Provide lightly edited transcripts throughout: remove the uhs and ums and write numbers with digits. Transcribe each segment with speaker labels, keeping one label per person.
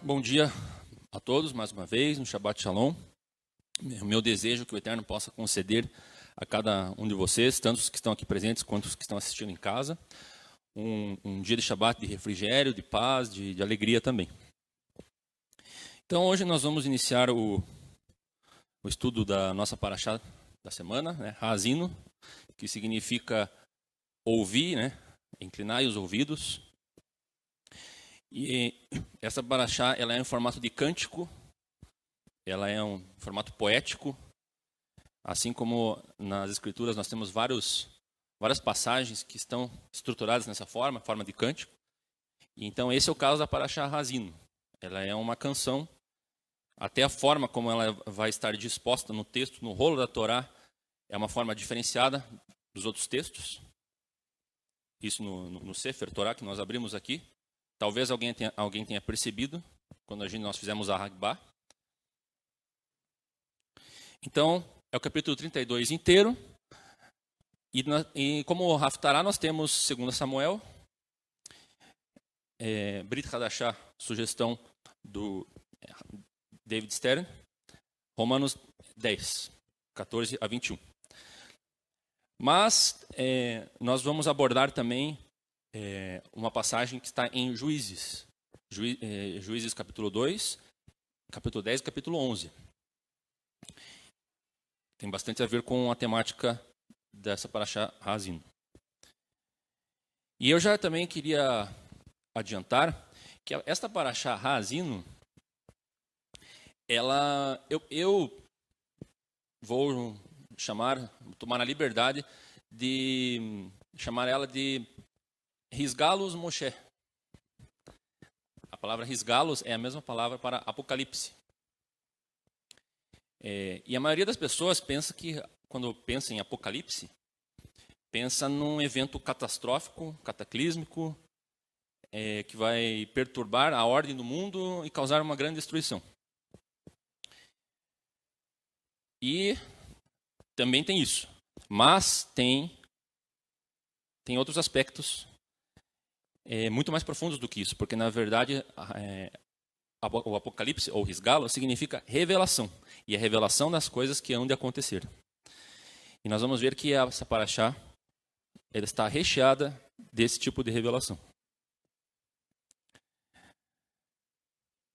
Speaker 1: Bom dia a todos, mais uma vez, no Shabbat Shalom. O meu desejo é que o Eterno possa conceder a cada um de vocês, tanto os que estão aqui presentes quanto os que estão assistindo em casa, um dia de Shabbat de refrigério, de paz, de alegria também. Então, hoje nós vamos iniciar o estudo da nossa paraxá da semana, né, Haazinu, que significa ouvir, né, inclinar os ouvidos. E essa paraxá, ela é em formato de cântico, ela é um formato poético, assim como nas escrituras nós temos várias passagens que estão estruturadas nessa forma de cântico. E então esse é o caso da paraxá Haazinu. Ela é uma canção, até a forma como ela vai estar disposta no texto, no rolo da Torá, é uma forma diferenciada dos outros textos. Isso no Sefer Torá que nós abrimos aqui. Talvez alguém tenha percebido quando nós fizemos a Hagbah. Então, é o capítulo 32 inteiro. E como Haftará, nós temos 2 Samuel, Brit Hadashah, sugestão do David Stern, Romanos 10, 14 a 21. Mas nós vamos abordar também uma passagem que está em Juízes. Juízes capítulo 2, capítulo 10 e capítulo 11. Tem bastante a ver com a temática dessa paraxá Haazinu. E eu já também queria adiantar que esta paraxá Haazinu, eu vou tomar a liberdade de chamar ela de Risgalos Moshe. A palavra risgalos é a mesma palavra para Apocalipse. E a maioria das pessoas pensa que, quando pensa em Apocalipse, pensa num evento catastrófico, cataclísmico, que vai perturbar a ordem do mundo e causar uma grande destruição. E também tem isso. Mas tem outros aspectos muito mais profundos do que isso, porque, na verdade, o Apocalipse, ou Risgalo, significa revelação. E a revelação das coisas que hão de acontecer. E nós vamos ver que essa paraxá ela está recheada desse tipo de revelação.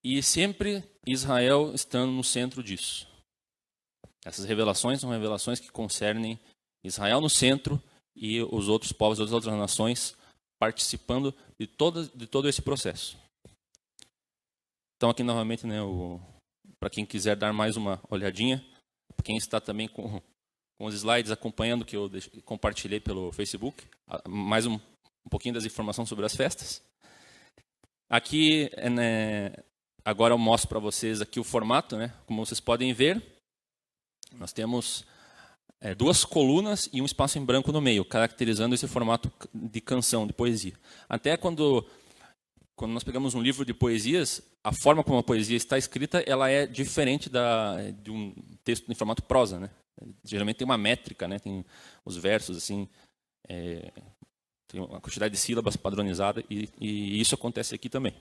Speaker 1: E sempre Israel estando no centro disso. Essas revelações são revelações que concernem Israel no centro e os outros povos, as outras nações, participando de todo esse processo. Então aqui novamente, né, para quem quiser dar mais uma olhadinha, quem está também com os slides acompanhando que eu compartilhei pelo Facebook, mais um pouquinho das informações sobre as festas. Aqui, agora eu mostro para vocês aqui o formato, né? Como vocês podem ver, nós temos 2 colunas e um espaço em branco no meio, caracterizando esse formato de canção, de poesia. Até quando nós pegamos um livro de poesias, a forma como a poesia está escrita, ela é diferente de um texto em formato prosa, né? Geralmente tem uma métrica, né? Tem os versos assim, tem uma quantidade de sílabas padronizada e isso acontece aqui também.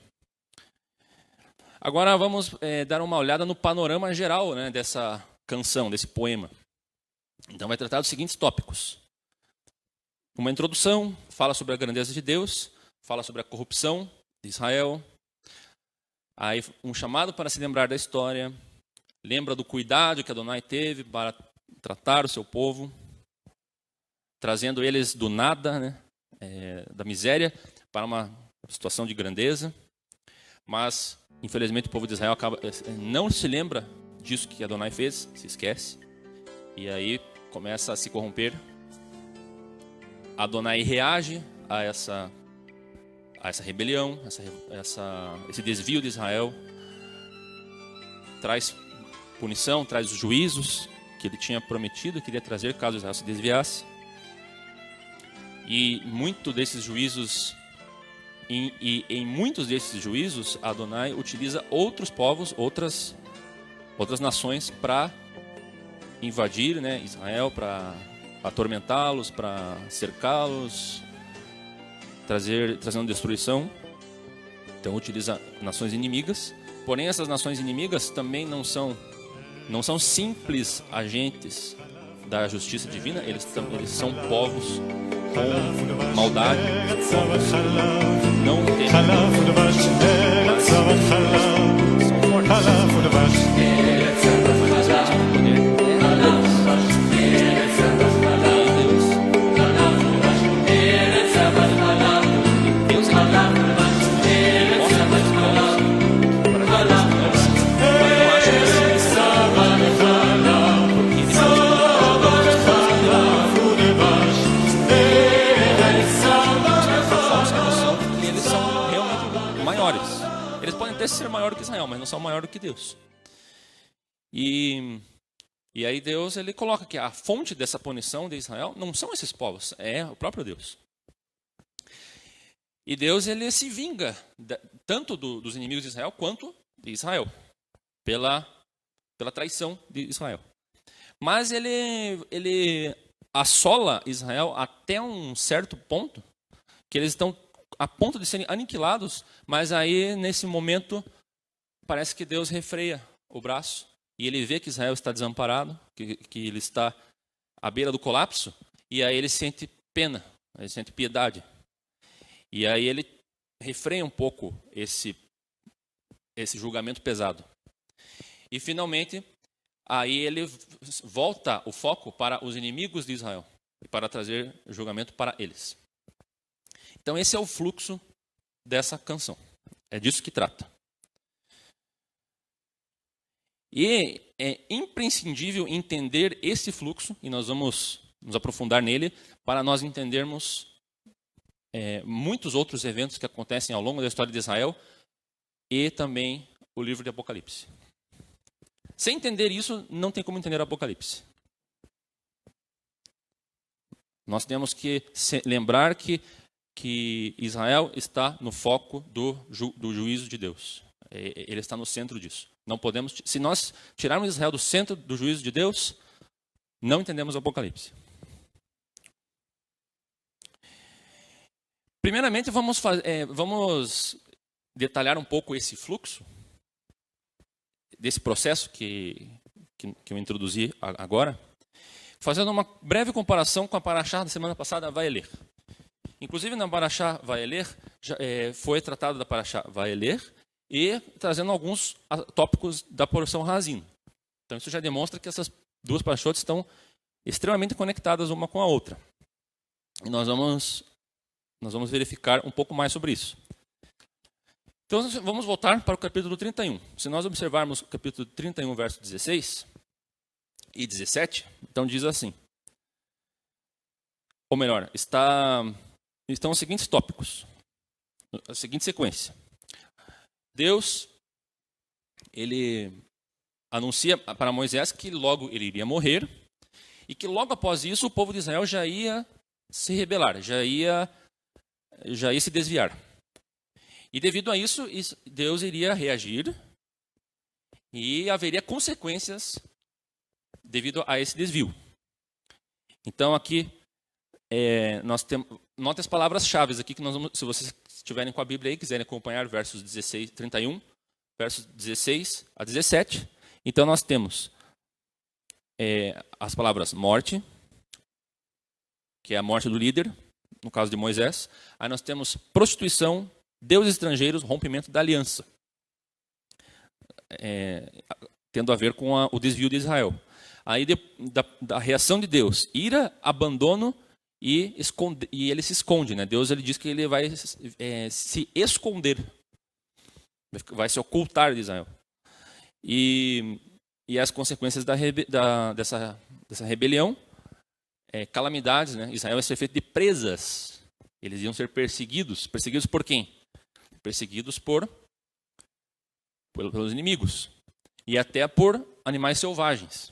Speaker 1: Agora vamos dar uma olhada no panorama geral, né, dessa canção, desse poema. Então vai tratar dos seguintes tópicos. Uma introdução, fala sobre a grandeza de Deus, fala sobre a corrupção de Israel. Aí um chamado para se lembrar da história, lembra do cuidado que Adonai teve para tratar o seu povo, trazendo eles do nada, né, da miséria, para uma situação de grandeza. Mas, infelizmente, o povo de Israel não se lembra disso que Adonai fez, se esquece, e aí começa a se corromper. Adonai reage a essa rebelião, esse desvio de Israel, traz punição, traz os juízos que ele tinha prometido, queria trazer caso Israel se desviasse. E muito desses juízos, em muitos desses juízos, Adonai utiliza outros povos, outras nações para invadir, né, Israel, para atormentá-los, para cercá-los, trazendo destruição. Então utiliza nações inimigas Porém, essas nações inimigas também não são simples agentes da justiça divina, eles são povos com maldade, povos não temem, mas são fortes. Eles podem até ser maiores que Israel, mas não são maiores que Deus. E aí Deus ele coloca que a fonte dessa punição de Israel não são esses povos, é o próprio Deus. E Deus ele se vinga tanto dos inimigos de Israel quanto de Israel pela traição de Israel. Mas ele assola Israel até um certo ponto que eles estão a ponto de serem aniquilados, mas aí, nesse momento, parece que Deus refreia o braço e ele vê que Israel está desamparado, que ele está à beira do colapso, e aí ele sente pena, ele sente piedade. E aí ele refreia um pouco esse julgamento pesado. E, finalmente, aí ele volta o foco para os inimigos de Israel, e para trazer julgamento para eles. Então, esse é o fluxo dessa canção. É disso que trata. E é imprescindível entender esse fluxo, e nós vamos nos aprofundar nele, para nós entendermos muitos outros eventos que acontecem ao longo da história de Israel e também o livro de Apocalipse. Sem entender isso, não tem como entender o Apocalipse. Nós temos que lembrar que Israel está no foco do juízo de Deus. Ele está no centro disso. Não podemos, se nós tirarmos Israel do centro do juízo de Deus, não entendemos o Apocalipse. Primeiramente, vamos detalhar um pouco esse fluxo, desse processo que eu introduzi agora, fazendo uma breve comparação com a paraxá da semana passada, Vaelech. Inclusive, na paraxá Vaelech, foi tratado da paraxá Vaelech e trazendo alguns tópicos da porção Razin. Então, isso já demonstra que essas duas paraxot estão extremamente conectadas uma com a outra. E nós vamos verificar um pouco mais sobre isso. Então, vamos voltar para o capítulo 31. Se nós observarmos o capítulo 31, verso 16 e 17, então diz assim. Ou melhor, estão os seguintes tópicos, a seguinte sequência. Deus, ele anuncia para Moisés que logo ele iria morrer e que logo após isso o povo de Israel já ia se rebelar, já ia se desviar. E devido a isso, Deus iria reagir e haveria consequências devido a esse desvio. Então aqui nós temos, note as palavras-chave aqui que nós vamos, se vocês estiverem com a Bíblia aí, quiserem acompanhar versos 31, versos 16 a 17. Então nós temos as palavras morte, que é a morte do líder, no caso de Moisés. Aí nós temos prostituição, deuses estrangeiros, rompimento da aliança, tendo a ver com o desvio de Israel. Aí da reação de Deus, ira, abandono e ele se esconde, né? Deus ele diz que ele vai se esconder, vai se ocultar de Israel. E as consequências dessa rebelião, calamidades, né? Israel vai ser feito de presas. Eles iam ser perseguidos. Perseguidos por quem? Perseguidos pelos inimigos. E até por animais selvagens.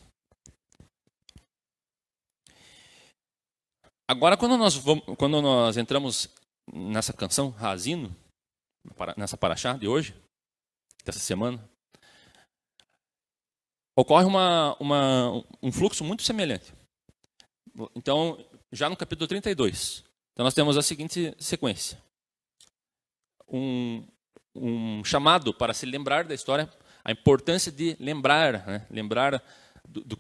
Speaker 1: Agora, quando nós entramos nessa canção, Razino, nessa paraxá de hoje, dessa semana, ocorre um fluxo muito semelhante. Então, já no capítulo 32, então nós temos a seguinte sequência. um chamado para se lembrar da história, a importância de lembrar, né? Lembrar do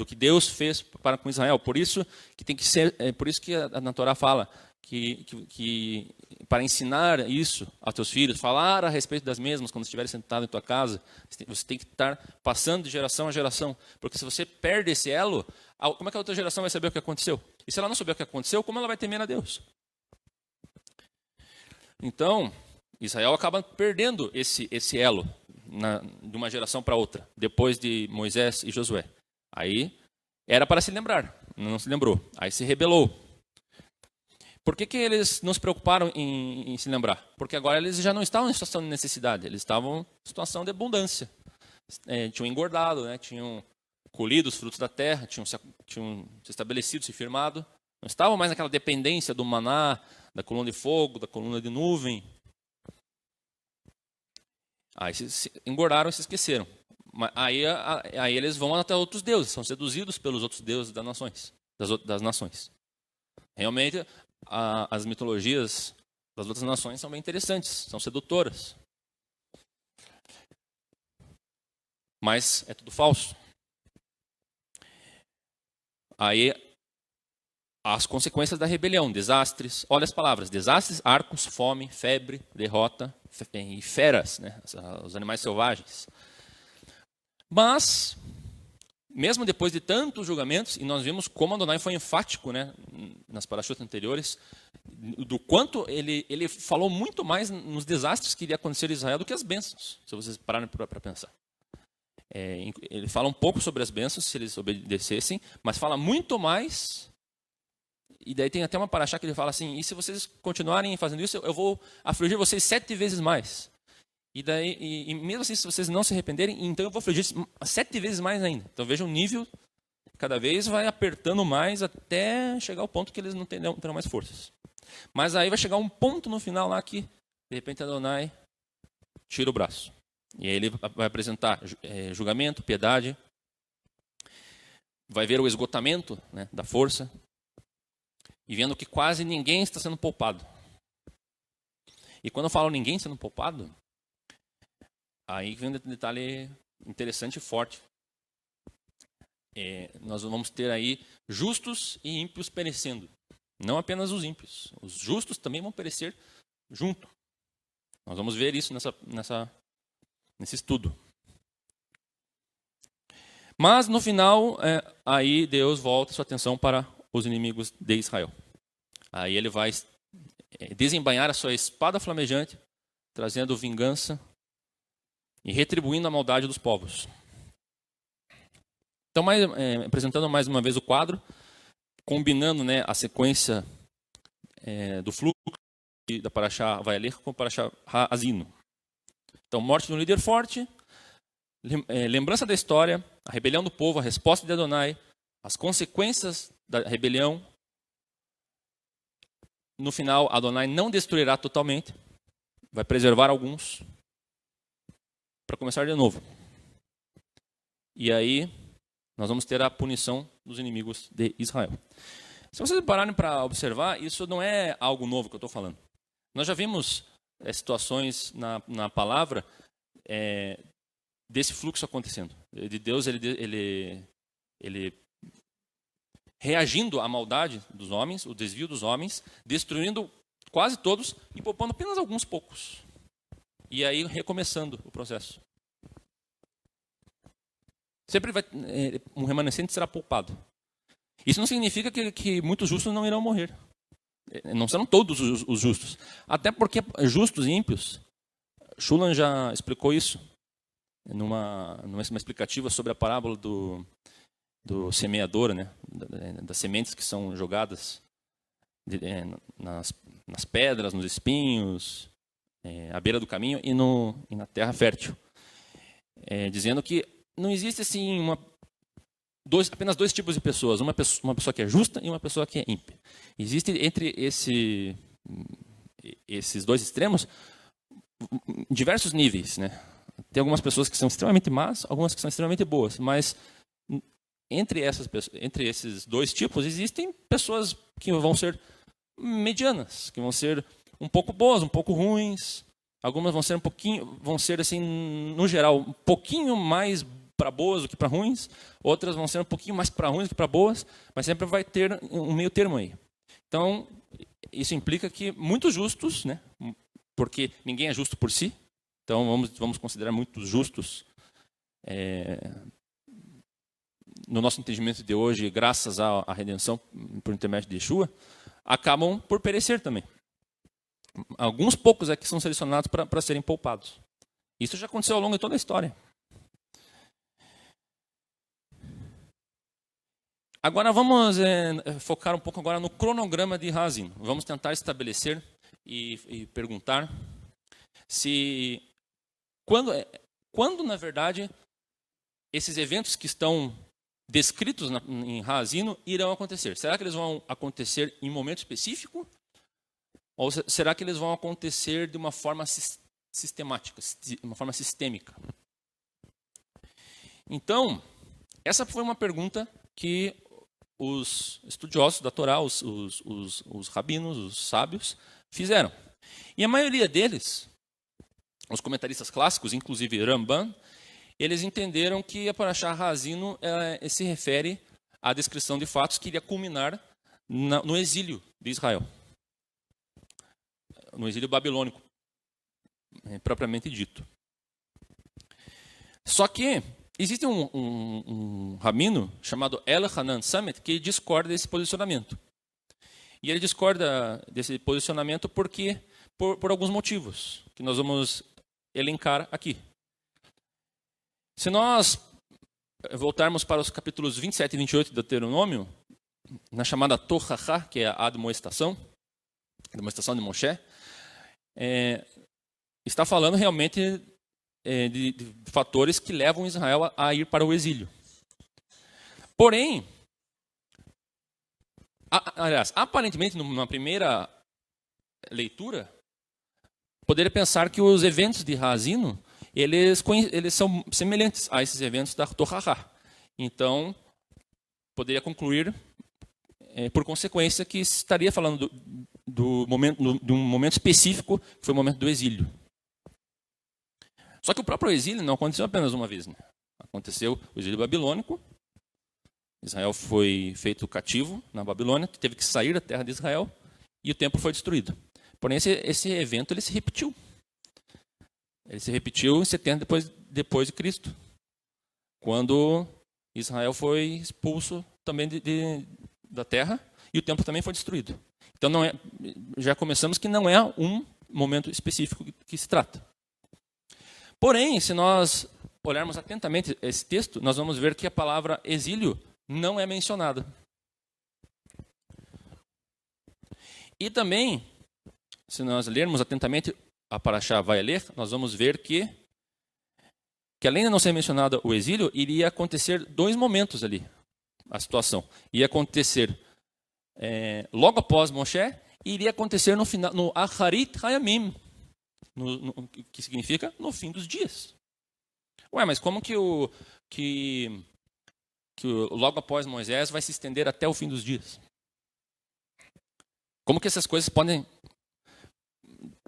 Speaker 1: que Deus fez para com Israel. Por isso que tem que ser, por isso que na Torá fala que para ensinar isso aos teus filhos, falar a respeito das mesmas quando estiver sentado em tua casa, você tem que estar passando de geração a geração, porque se você perde esse elo, como é que a outra geração vai saber o que aconteceu? E se ela não souber o que aconteceu, como ela vai temer a Deus? Então, Israel acaba perdendo esse elo de uma geração para outra, depois de Moisés e Josué. Aí era para se lembrar, não se lembrou. Aí se rebelou. Por que eles não se preocuparam em se lembrar? Porque agora eles já não estavam em situação de necessidade, eles estavam em situação de abundância. Tinham engordado, né? Tinham colhido os frutos da terra, tinham se estabelecido, se firmado. Não estavam mais naquela dependência do maná, da coluna de fogo, da coluna de nuvem. Aí se engordaram e se esqueceram. Aí eles vão até outros deuses, são seduzidos pelos outros deuses das nações. Realmente, as mitologias das outras nações são bem interessantes, são sedutoras. Mas é tudo falso. Aí, as consequências da rebelião, desastres, olha as palavras, desastres, arcos, fome, febre, derrota e feras, né? Os animais selvagens. Mas, mesmo depois de tantos julgamentos, e nós vimos como Adonai foi enfático, né, nas parashutas anteriores, do quanto ele falou muito mais nos desastres que iria acontecer em Israel do que as bênçãos, se vocês pararem para pensar. Ele fala um pouco sobre as bênçãos, se eles obedecessem, mas fala muito mais. E daí tem até uma parashá que ele fala assim, e se vocês continuarem fazendo isso, eu vou afligir vocês 7 vezes mais. E mesmo assim, se vocês não se arrependerem, então eu vou afligir 7 vezes mais ainda. Então veja o nível, cada vez vai apertando mais até chegar ao ponto que eles não terão mais forças. Mas aí vai chegar um ponto no final lá que, de repente, Adonai tira o braço. E aí ele vai apresentar julgamento, piedade, vai ver o esgotamento, né, da força, e vendo que quase ninguém está sendo poupado. E quando eu falo ninguém sendo poupado, aí vem um detalhe interessante e forte. Nós vamos ter aí justos e ímpios perecendo. Não apenas os ímpios. Os justos também vão perecer junto. Nós vamos ver isso nesse estudo. Mas no final, aí Deus volta sua atenção para os inimigos de Israel. Aí ele vai desembainhar a sua espada flamejante, trazendo vingança e retribuindo a maldade dos povos. Então, apresentando mais uma vez o quadro, combinando, né, a sequência do fluxo da Parashá Vayelech com a Parashá Ha'azinu. Então, morte de um líder forte, lembrança da história, a rebelião do povo, a resposta de Adonai, as consequências da rebelião. No final, Adonai não destruirá totalmente, vai preservar alguns, para começar de novo. E aí, nós vamos ter a punição dos inimigos de Israel. Se vocês pararem para observar, isso não é algo novo que eu estou falando. Nós já vimos situações na palavra desse fluxo acontecendo. De Deus, ele reagindo à maldade dos homens, o desvio dos homens, destruindo quase todos e poupando apenas alguns poucos. E aí recomeçando o processo. Sempre um remanescente será poupado. Isso não significa que muitos justos não irão morrer. Não serão todos os justos. Até porque justos e ímpios, Shulam já explicou isso numa explicativa sobre a parábola do semeador, né? Das sementes que são jogadas nas pedras, nos espinhos, à beira do caminho e na terra fértil. Dizendo que não existe assim apenas 2 tipos de pessoas, uma pessoa que é justa e uma pessoa que é ímpia. Existe entre esses 2 extremos diversos níveis, né? Tem algumas pessoas que são extremamente más, algumas que são extremamente boas, mas entre esses 2 tipos existem pessoas que vão ser medianas, que vão ser um pouco boas, um pouco ruins, Algumas vão ser assim, no geral, um pouquinho mais para boas do que para ruins. Outras vão ser um pouquinho mais para ruins do que para boas, mas sempre vai ter um meio termo aí. Então, isso implica que muitos justos, né? Porque ninguém é justo por si. Então, vamos considerar muitos justos no nosso entendimento de hoje, graças à redenção por intermédio de Yeshua, acabam por perecer também. Alguns poucos é que são selecionados para serem poupados. Isso já aconteceu ao longo de toda a história. Agora vamos focar um pouco agora no cronograma de Haazinu. Vamos tentar estabelecer e perguntar se quando na verdade esses eventos que estão descritos em Haazinu irão acontecer. Será que eles vão acontecer em um momento específico? Ou será que eles vão acontecer de uma forma sistemática, uma forma sistêmica? Então, essa foi uma pergunta que os estudiosos da Torá, os rabinos, os sábios, fizeram. E a maioria deles, os comentaristas clássicos, inclusive Ramban, eles entenderam que a Parashá Haazinu se refere à descrição de fatos que iria culminar no exílio de Israel. No exílio babilônico, propriamente dito. Só que existe um rabino chamado Elhanan Samet que discorda desse posicionamento. E ele discorda desse posicionamento porque por alguns motivos, que nós vamos elencar aqui. Se nós voltarmos para os capítulos 27 e 28 do Deuteronômio, na chamada Tochacha, que é a admoestação de Moshe, está falando realmente de fatores que levam Israel a ir para o exílio. Porém, aliás, aparentemente, numa primeira leitura, poderia pensar que os eventos de Haazinu, eles são semelhantes a esses eventos da Tochacha. Então, poderia concluir, por consequência, que estaria falando de um momento específico, que foi o momento do exílio. Só que o próprio exílio não aconteceu apenas uma vez. Né? Aconteceu o exílio babilônico. Israel foi feito cativo na Babilônia, teve que sair da terra de Israel e o templo foi destruído. Porém, esse evento ele se repetiu. Ele se repetiu em 70 depois de Cristo, quando Israel foi expulso também da terra e o templo também foi destruído. Então, já começamos que não é um momento específico que se trata. Porém, se nós olharmos atentamente esse texto, nós vamos ver que a palavra exílio não é mencionada. E também, se nós lermos atentamente a Parashá Vaelech, nós vamos ver que além de não ser mencionado o exílio, iria acontecer dois momentos ali, a situação. Ia acontecer logo após Moshe, e iria acontecer no final, no Acharit Hayamim, que significa no fim dos dias. Ué, mas como que o logo após Moisés vai se estender até o fim dos dias? Como que essas coisas podem,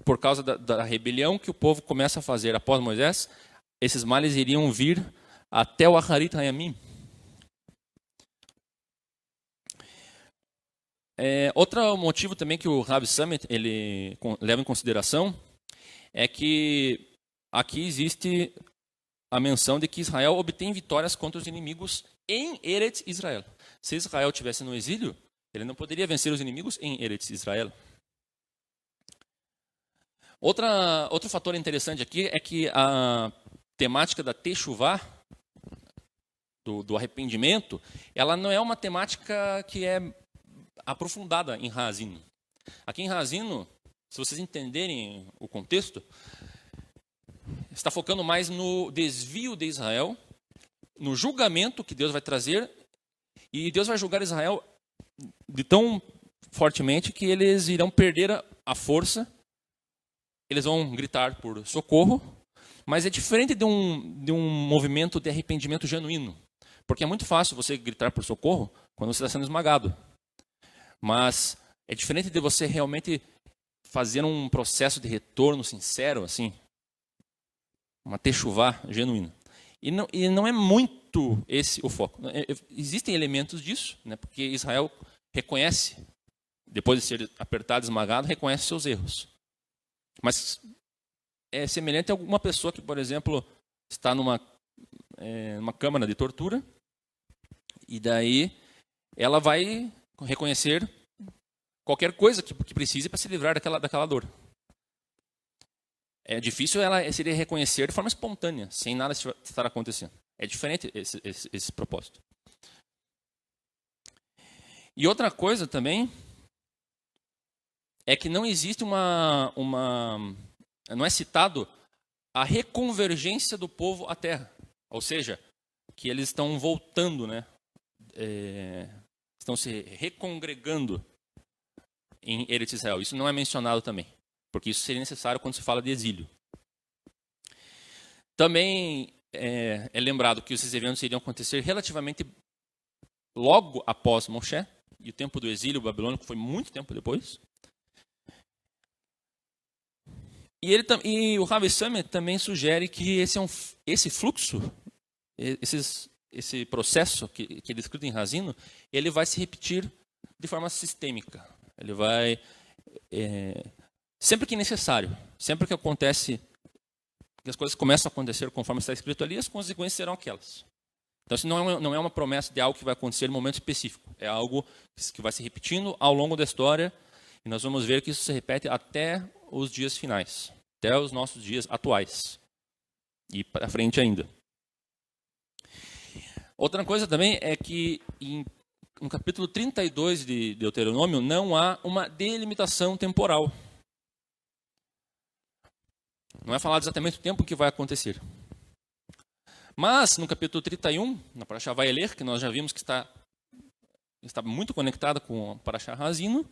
Speaker 1: por causa da rebelião que o povo começa a fazer após Moisés, esses males iriam vir até o Acharit Hayamim? Outro motivo também que o Rav Samet ele leva em consideração é que aqui existe a menção de que Israel obtém vitórias contra os inimigos em Eretz Israel. Se Israel estivesse no exílio, ele não poderia vencer os inimigos em Eretz Israel. Outro fator interessante aqui é que a temática da Teshuvah, do arrependimento, ela não é uma temática que é aprofundada em Haazinu. Aqui em Haazinu, se vocês entenderem o contexto, está focando mais no desvio de Israel, no julgamento que Deus vai trazer, e Deus vai julgar Israel de tão fortemente que eles irão perder a força, eles vão gritar por socorro, mas é diferente de um movimento de arrependimento genuíno, porque é muito fácil você gritar por socorro quando você está sendo esmagado. Mas é diferente de você realmente fazer um processo de retorno sincero, assim, uma techuvá genuína. E não é muito esse o foco. Existem elementos disso, né, porque Israel reconhece, depois de ser apertado, esmagado, reconhece seus erros. Mas é semelhante a alguma pessoa que, por exemplo, está numa câmara de tortura, e daí ela vai reconhecer qualquer coisa que precise para se livrar daquela dor. É difícil ela seria reconhecer de forma espontânea, sem nada estar acontecendo. É diferente esse propósito. E outra coisa também é que não existe não é citado a reconvergência do povo à terra. Ou seja, que eles estão voltando, né? Estão se recongregando em Eretz Israel. Isso não é mencionado também, porque isso seria necessário quando se fala de exílio. Também é lembrado que esses eventos iriam acontecer relativamente logo após Moshe, e o tempo do exílio babilônico foi muito tempo depois. E o Rav Samet também sugere que esse fluxo, esse processo que é descrito em Razino, ele vai se repetir de forma sistêmica. Ele vai, sempre que necessário, sempre que acontece, que as coisas começam a acontecer conforme está escrito ali, as consequências serão aquelas. Então, isso não é uma promessa de algo que vai acontecer em um momento específico. É algo que vai se repetindo ao longo da história, e nós vamos ver que isso se repete até os dias finais, até os nossos dias atuais, e para frente ainda. Outra coisa também é que no capítulo 32 de Deuteronômio não há uma delimitação temporal. Não é falado exatamente o tempo que vai acontecer. Mas no capítulo 31, na Parashá Vaelech, que nós já vimos que está muito conectada com a Parashá Razino,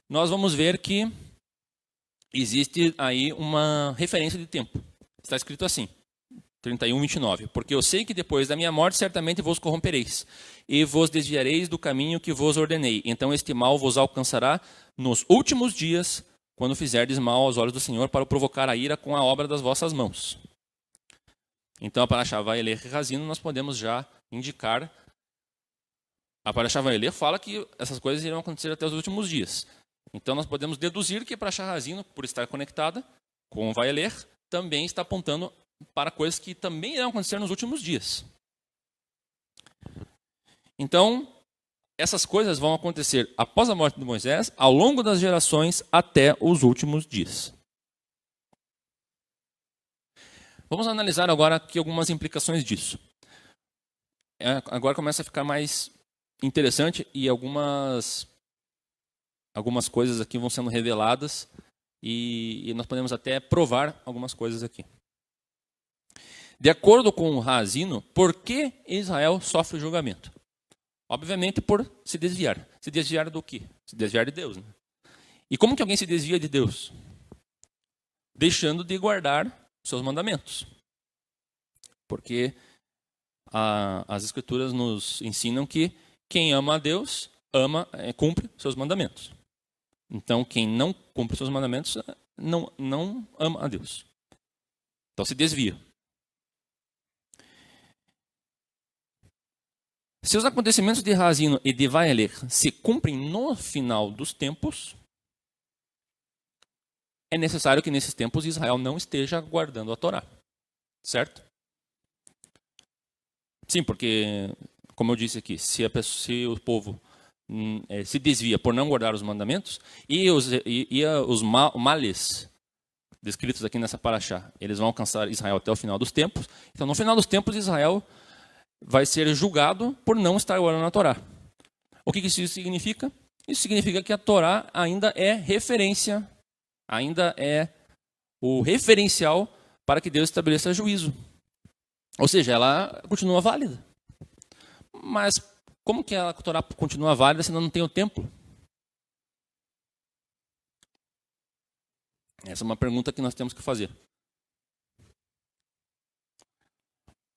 Speaker 1: nós vamos ver que existe aí uma referência de tempo. Está escrito assim, 31, 29. Porque eu sei que depois da minha morte certamente vos corrompereis, e vos desviareis do caminho que vos ordenei. Então este mal vos alcançará nos últimos dias, quando fizerdes mal aos olhos do Senhor, para o provocar a ira com a obra das vossas mãos. Então a Parashá Vaelech e Razino nós podemos já indicar. A Parashá Vaelech fala que essas coisas irão acontecer até os últimos dias. Então nós podemos deduzir que a Parashá Razino, por estar conectada com o Vaelech, também está apontando para coisas que também irão acontecer nos últimos dias. Então, essas coisas vão acontecer após a morte de Moisés, ao longo das gerações, até os últimos dias. Vamos analisar agora aqui algumas implicações disso. Agora começa a ficar mais interessante e algumas coisas aqui vão sendo reveladas e nós podemos até provar algumas coisas aqui. De acordo com o Razino, por que Israel sofre julgamento? Obviamente por se desviar. Se desviar do quê? Se desviar de Deus. Né? E como que alguém se desvia de Deus? Deixando de guardar seus mandamentos. Porque as Escrituras nos ensinam que quem ama a Deus, cumpre seus mandamentos. Então, quem não cumpre seus mandamentos, não ama a Deus. Então, se desvia. Se os acontecimentos de Razino e de Vaelech se cumprem no final dos tempos, é necessário que nesses tempos Israel não esteja guardando a Torá. Certo? Sim, porque, como eu disse aqui, se o povo se desvia por não guardar os mandamentos, e os males descritos aqui nessa paraxá, eles vão alcançar Israel até o final dos tempos. Então, no final dos tempos, Israel vai ser julgado por não estar guardando a Torá. O que isso significa? Isso significa que a Torá ainda é referência, ainda é o referencial para que Deus estabeleça juízo. Ou seja, ela continua válida. Mas como que a Torá continua válida se não tem o templo? Essa é uma pergunta que nós temos que fazer.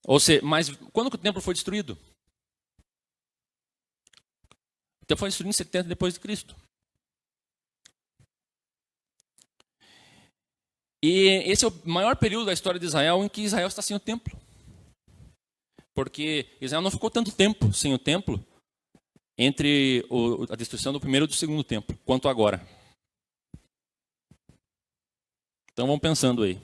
Speaker 1: Ou seja, mas quando que o templo foi destruído? O templo foi destruído em 70 depois de Cristo. E esse é o maior período da história de Israel em que Israel está sem o templo. Porque Israel não ficou tanto tempo sem o templo entre a destruição do primeiro e do segundo templo, quanto agora. Então vamos pensando aí.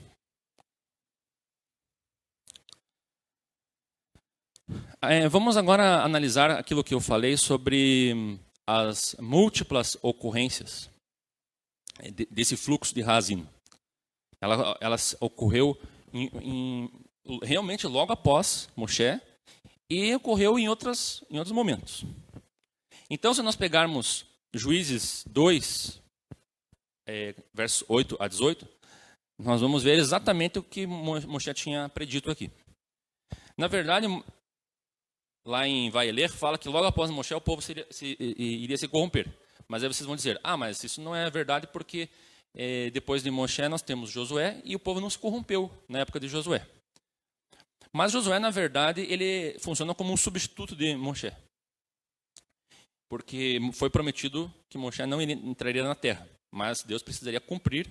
Speaker 1: Vamos agora analisar aquilo que eu falei sobre as múltiplas ocorrências desse fluxo de Razino. Ela ocorreu realmente logo após Moshe e ocorreu em outros momentos. Então, se nós pegarmos Juízes 2, versos 8 a 18, nós vamos ver exatamente o que Moshe tinha predito aqui. Na verdade, lá em Vaeler, fala que logo após Moshe o povo iria se corromper. Mas aí vocês vão dizer, mas isso não é verdade porque depois de Moshe nós temos Josué e o povo não se corrompeu na época de Josué. Mas Josué, na verdade, ele funciona como um substituto de Moshe. Porque foi prometido que Moshe não entraria na terra, mas Deus precisaria cumprir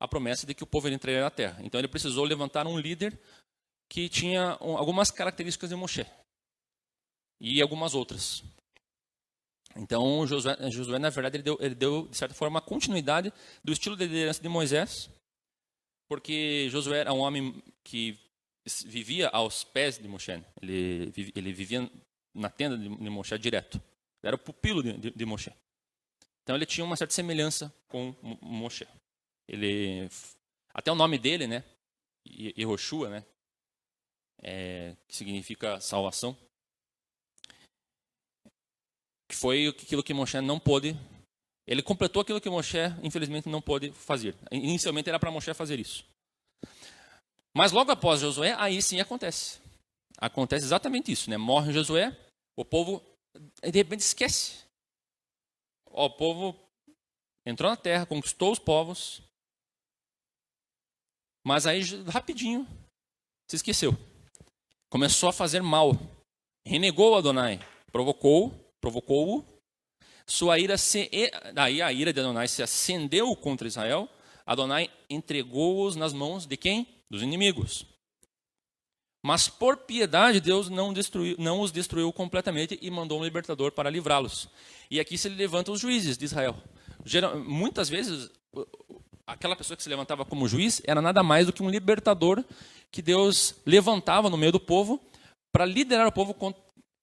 Speaker 1: a promessa de que o povo entraria na terra. Então ele precisou levantar um líder que tinha algumas características de Moshe e algumas outras. Então Josué na verdade, ele deu, de certa forma, uma continuidade do estilo de liderança de Moisés, porque Josué era um homem que vivia aos pés de Moshe. Ele vivia na tenda de Moshe direto. Ele era o pupilo de Moshe. Então ele tinha uma certa semelhança com Moshe. Até o nome dele, né, Yehoshua, né, que significa salvação, que foi aquilo que Moshe não pôde. Ele completou aquilo que Moshe, infelizmente, não pôde fazer. Inicialmente era para Moshe fazer isso. Mas logo após Josué, aí sim acontece. Acontece exatamente isso, né? Morre Josué, o povo de repente esquece. O povo entrou na terra, conquistou os povos, mas aí rapidinho se esqueceu. Começou a fazer mal. Renegou Adonai, provocou-o. Sua ira daí a ira de Adonai se acendeu contra Israel. Adonai entregou-os nas mãos de quem? Dos inimigos. Mas por piedade Deus não os destruiu completamente e mandou um libertador para livrá-los. E aqui se levanta os juízes de Israel. Muitas vezes aquela pessoa que se levantava como juiz era nada mais do que um libertador que Deus levantava no meio do povo para liderar o povo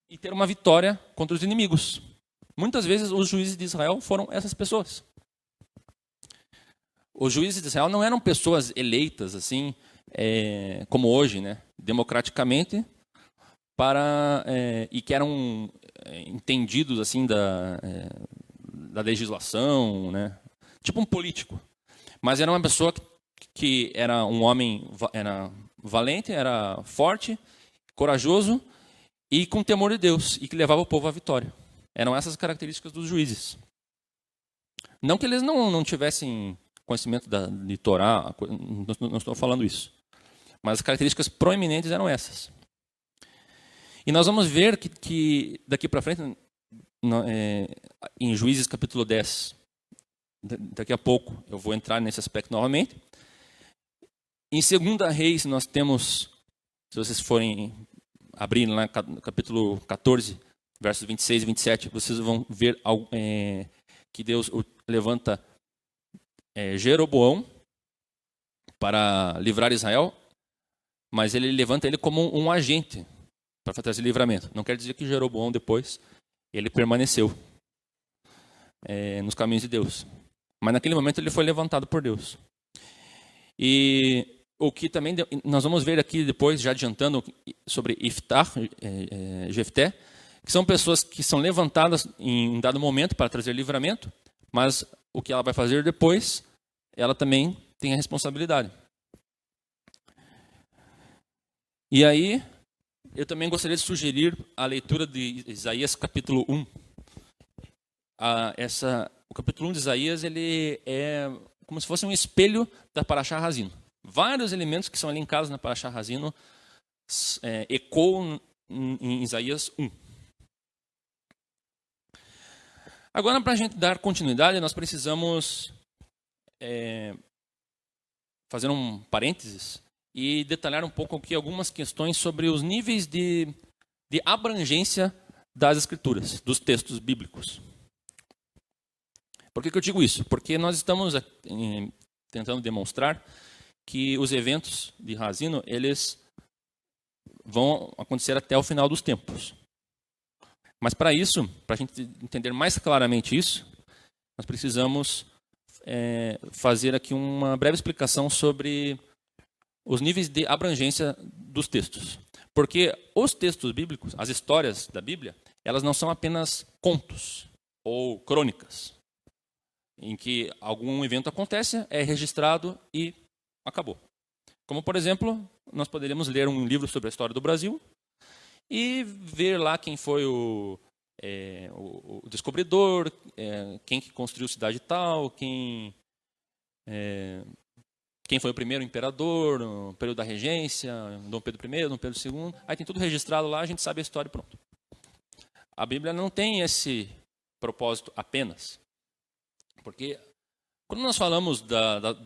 Speaker 1: e ter uma vitória contra os inimigos. Muitas vezes os juízes de Israel foram essas pessoas. Os juízes de Israel não eram pessoas eleitas assim, como hoje, né, democraticamente, e que eram entendidos assim da legislação, né, tipo um político. Mas era uma pessoa que era um homem, era valente, era forte, corajoso e com temor de Deus, e que levava o povo à vitória. Eram essas características dos juízes. Não que eles não tivessem conhecimento de Torá, não estou falando isso. Mas as características proeminentes eram essas. E nós vamos ver que daqui para frente, em Juízes capítulo 10, daqui a pouco eu vou entrar nesse aspecto novamente. Em 2 Reis nós temos, se vocês forem abrir lá no capítulo 14, versos 26 e 27, vocês vão ver que Deus levanta Jeroboão para livrar Israel, mas ele levanta ele como um agente para trazer livramento. Não quer dizer que Jeroboão depois ele permaneceu nos caminhos de Deus, mas naquele momento ele foi levantado por Deus. E o que também nós vamos ver aqui depois, já adiantando, sobre Jefté, que são pessoas que são levantadas em um dado momento para trazer livramento, mas o que ela vai fazer depois, ela também tem a responsabilidade. E aí, eu também gostaria de sugerir a leitura de Isaías capítulo 1. O capítulo 1 de Isaías ele é como se fosse um espelho da Parashá Razino. Vários elementos que são elencados na Parashá Razino ecoam em Isaías 1. Agora, para a gente dar continuidade, nós precisamos fazer um parênteses e detalhar um pouco aqui algumas questões sobre os níveis de abrangência das Escrituras, dos textos bíblicos. Por que eu digo isso? Porque nós estamos tentando demonstrar que os eventos de Razino, eles vão acontecer até o final dos tempos. Mas para isso, para a gente entender mais claramente isso, nós precisamos fazer aqui uma breve explicação sobre os níveis de abrangência dos textos. Porque os textos bíblicos, as histórias da Bíblia, elas não são apenas contos ou crônicas, em que algum evento acontece, é registrado e acabou. Como, por exemplo, nós poderíamos ler um livro sobre a história do Brasil e ver lá quem foi o descobridor, quem que construiu cidade tal, quem foi o primeiro imperador, no período da regência, Dom Pedro I, Dom Pedro II. Aí tem tudo registrado lá, a gente sabe a história e pronto. A Bíblia não tem esse propósito apenas. Porque quando nós falamos da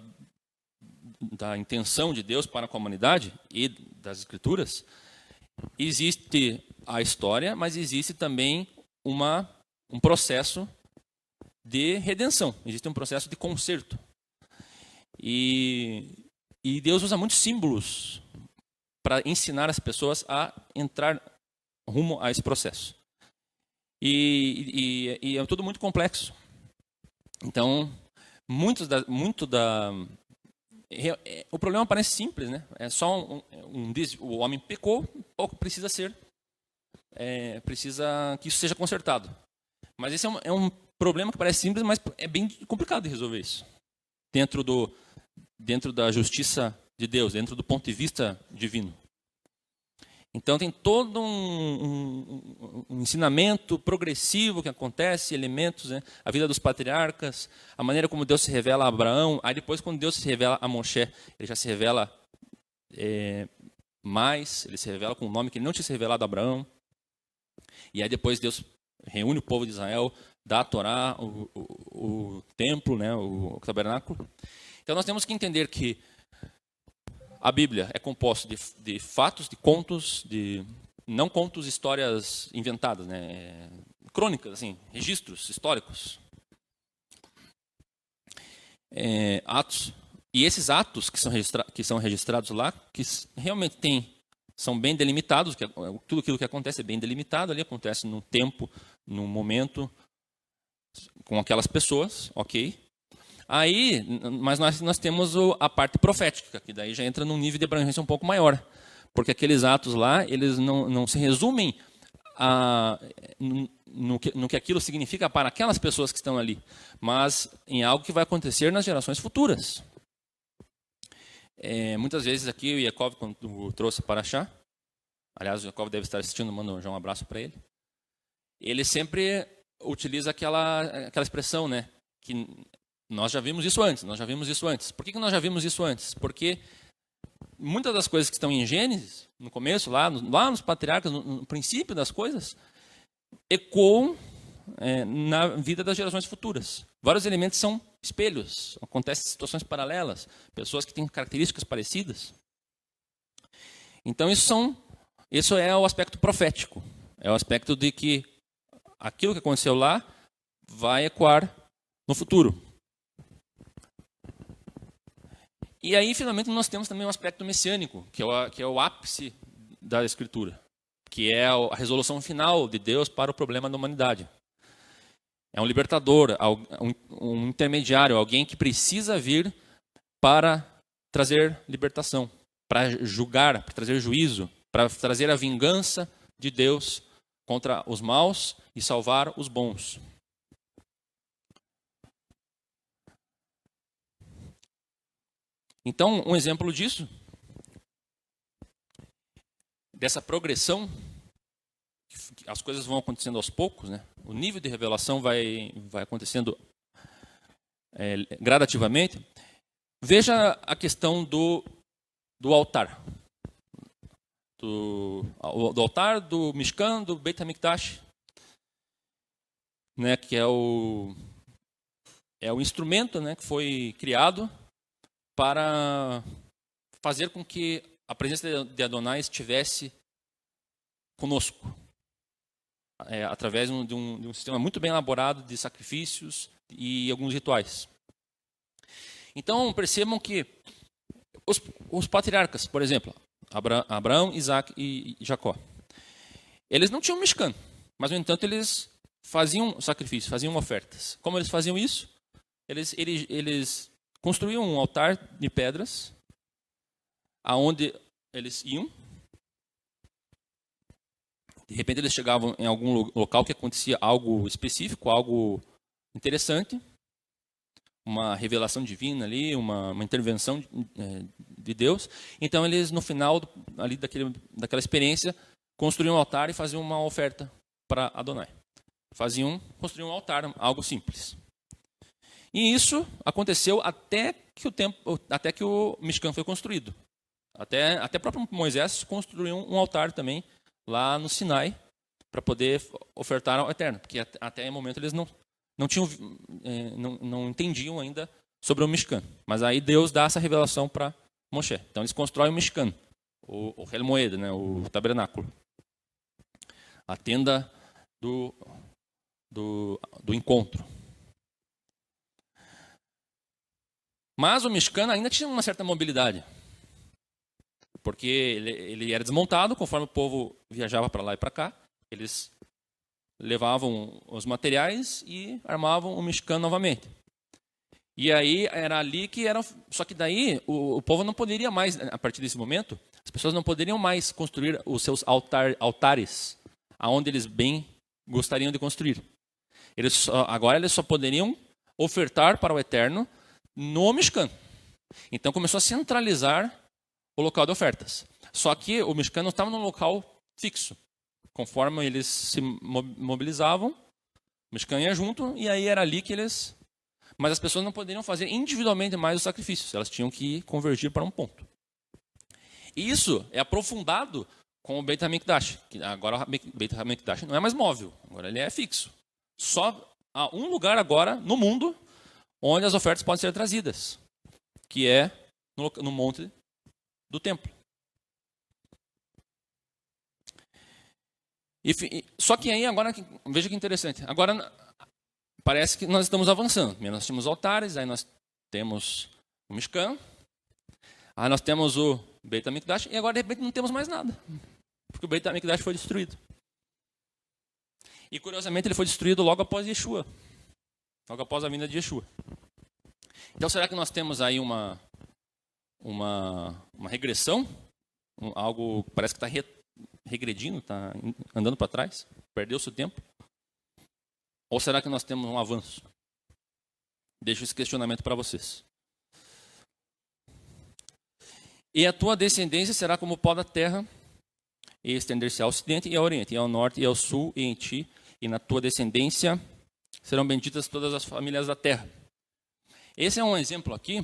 Speaker 1: intenção de Deus para com a humanidade e das Escrituras, existe a história, mas existe também um processo de redenção, existe um processo de conserto. E Deus usa muitos símbolos para ensinar as pessoas a entrar rumo a esse processo. E é tudo muito complexo. Então, o problema parece simples, né? É só o homem pecou, ou precisa que isso seja consertado. Mas esse é um problema que parece simples, mas é bem complicado de resolver isso. Dentro da justiça de Deus, dentro do ponto de vista divino. Então tem todo um ensinamento progressivo que acontece, elementos, né? A vida dos patriarcas, a maneira como Deus se revela a Abraão, aí depois quando Deus se revela a Moshe, ele já se revela mais, ele se revela com um nome que ele não tinha se revelado a Abraão. E aí depois Deus reúne o povo de Israel, dá a Torá, o templo, né? O tabernáculo. Então nós temos que entender que a Bíblia é composta de fatos, de contos, não contos, histórias inventadas, né? Crônicas, assim, registros históricos, atos. E esses atos que são registrados lá, que realmente são bem delimitados, tudo aquilo que acontece é bem delimitado ali, acontece num tempo, num momento, com aquelas pessoas, ok? Aí, mas nós temos a parte profética, que daí já entra num nível de abrangência um pouco maior. Porque aqueles atos lá, eles não se resumem no que aquilo significa para aquelas pessoas que estão ali, mas em algo que vai acontecer nas gerações futuras. Muitas vezes aqui o Yakov, quando trouxe para Paraxá, aliás, o Yakov deve estar assistindo, mando já um abraço para ele, ele sempre utiliza aquela expressão, né, que nós já vimos isso antes, nós já vimos isso antes. Por que nós já vimos isso antes? Porque muitas das coisas que estão em Gênesis, no começo, lá nos patriarcas, no princípio das coisas, ecoam na vida das gerações futuras. Vários elementos são espelhos, acontecem situações paralelas, pessoas que têm características parecidas. Então isso é o aspecto profético, é o aspecto de que aquilo que aconteceu lá vai ecoar no futuro. E aí, finalmente, nós temos também um aspecto messiânico, que é o ápice da Escritura, que é a resolução final de Deus para o problema da humanidade. É um libertador, um intermediário, alguém que precisa vir para trazer libertação, para julgar, para trazer juízo, para trazer a vingança de Deus contra os maus e salvar os bons. Então, um exemplo disso, dessa progressão, as coisas vão acontecendo aos poucos, né? O nível de revelação vai acontecendo gradativamente. Veja a questão do altar. Do altar, do Mishkan, do Beit HaMikdash, né? Que é o instrumento, né, que foi criado para fazer com que a presença de Adonai estivesse conosco, através de um sistema muito bem elaborado de sacrifícios e alguns rituais. Então, percebam que os patriarcas, por exemplo, Abraão, Isaac e Jacó, eles não tinham Mishkan, mas, no entanto, eles faziam sacrifícios, faziam ofertas. Como eles faziam isso? Eles construíam um altar de pedras, aonde eles iam. De repente, eles chegavam em algum local que acontecia algo específico, algo interessante, uma revelação divina ali, uma intervenção de Deus. Então, eles, no final ali daquela experiência, construíam um altar e faziam uma oferta para Adonai. Construíam um altar, algo simples. E isso aconteceu até que o Mishkan foi construído. Até próprio Moisés construiu um altar também lá no Sinai para poder ofertar ao Eterno, porque até o momento eles não entendiam ainda sobre o Mishkan. Mas aí Deus dá essa revelação para Moshe. Então eles constroem o Mishkan, o Hel Moed, né, o tabernáculo, a tenda do encontro. Mas o Mishkan ainda tinha uma certa mobilidade, porque ele era desmontado conforme o povo viajava para lá e para cá. Eles levavam os materiais e armavam o Mishkan novamente. E aí era ali que era. Só que daí o povo não poderia mais, a partir desse momento, as pessoas não poderiam mais construir os seus altares aonde eles bem gostariam de construir. Agora eles só poderiam ofertar para o Eterno no Mishkan. Então começou a centralizar o local de ofertas. Só que o Mishkan não estava num local fixo. Conforme eles se mobilizavam, o Mishkan ia junto, e aí era ali que eles... Mas as pessoas não poderiam fazer individualmente mais os sacrifícios. Elas tinham que convergir para um ponto. E isso é aprofundado com o Beit HaMikdash. Agora o Beit HaMikdash não é mais móvel. Agora ele é fixo. Só há um lugar agora no mundo onde as ofertas podem ser trazidas, que é no monte do templo. Só que aí agora, veja que interessante, agora parece que nós estamos avançando. Nós temos altares, aí nós temos o Mishkan, aí nós temos o Beit HaMikdash, e agora de repente não temos mais nada, porque o Beit HaMikdash foi destruído. E curiosamente ele foi destruído logo após Yeshua, logo após a vinda de Yeshua. Então será que nós temos aí uma regressão? Algo parece que está regredindo, está andando para trás? Perdeu-se o tempo? Ou será que nós temos um avanço? Deixo esse questionamento para vocês. E a tua descendência será como o pó da terra, e estender-se ao ocidente e ao oriente, e ao norte e ao sul, e em ti, e na tua descendência serão benditas todas as famílias da terra. Esse é um exemplo aqui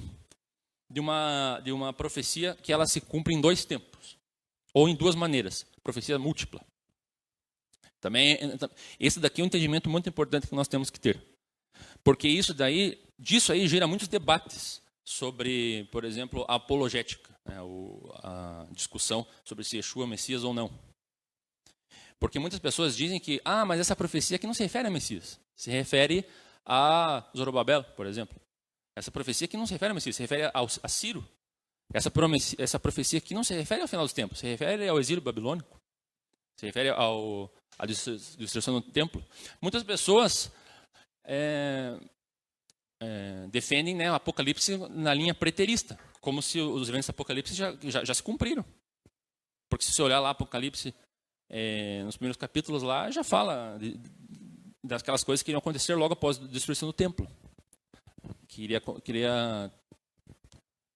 Speaker 1: de uma profecia que ela se cumpre em dois tempos, ou em duas maneiras, profecia múltipla. Também, esse daqui é um entendimento muito importante que nós temos que ter, porque disso aí gera muitos debates sobre, por exemplo, a apologética, né, a discussão sobre se Yeshua é Messias ou não. Porque muitas pessoas dizem que, mas essa profecia aqui não se refere a Messias, se refere a Zorobabel, por exemplo. Essa profecia aqui não se refere a Messias, se refere a Ciro. Essa profecia aqui não se refere ao final dos tempos, se refere ao exílio babilônico, se refere à destruição do templo. Muitas pessoas defendem, né, o Apocalipse na linha preterista, como se os eventos do Apocalipse já se cumpriram. Porque se você olhar lá Apocalipse, nos primeiros capítulos lá, já fala daquelas coisas que iriam acontecer logo após a destruição do templo.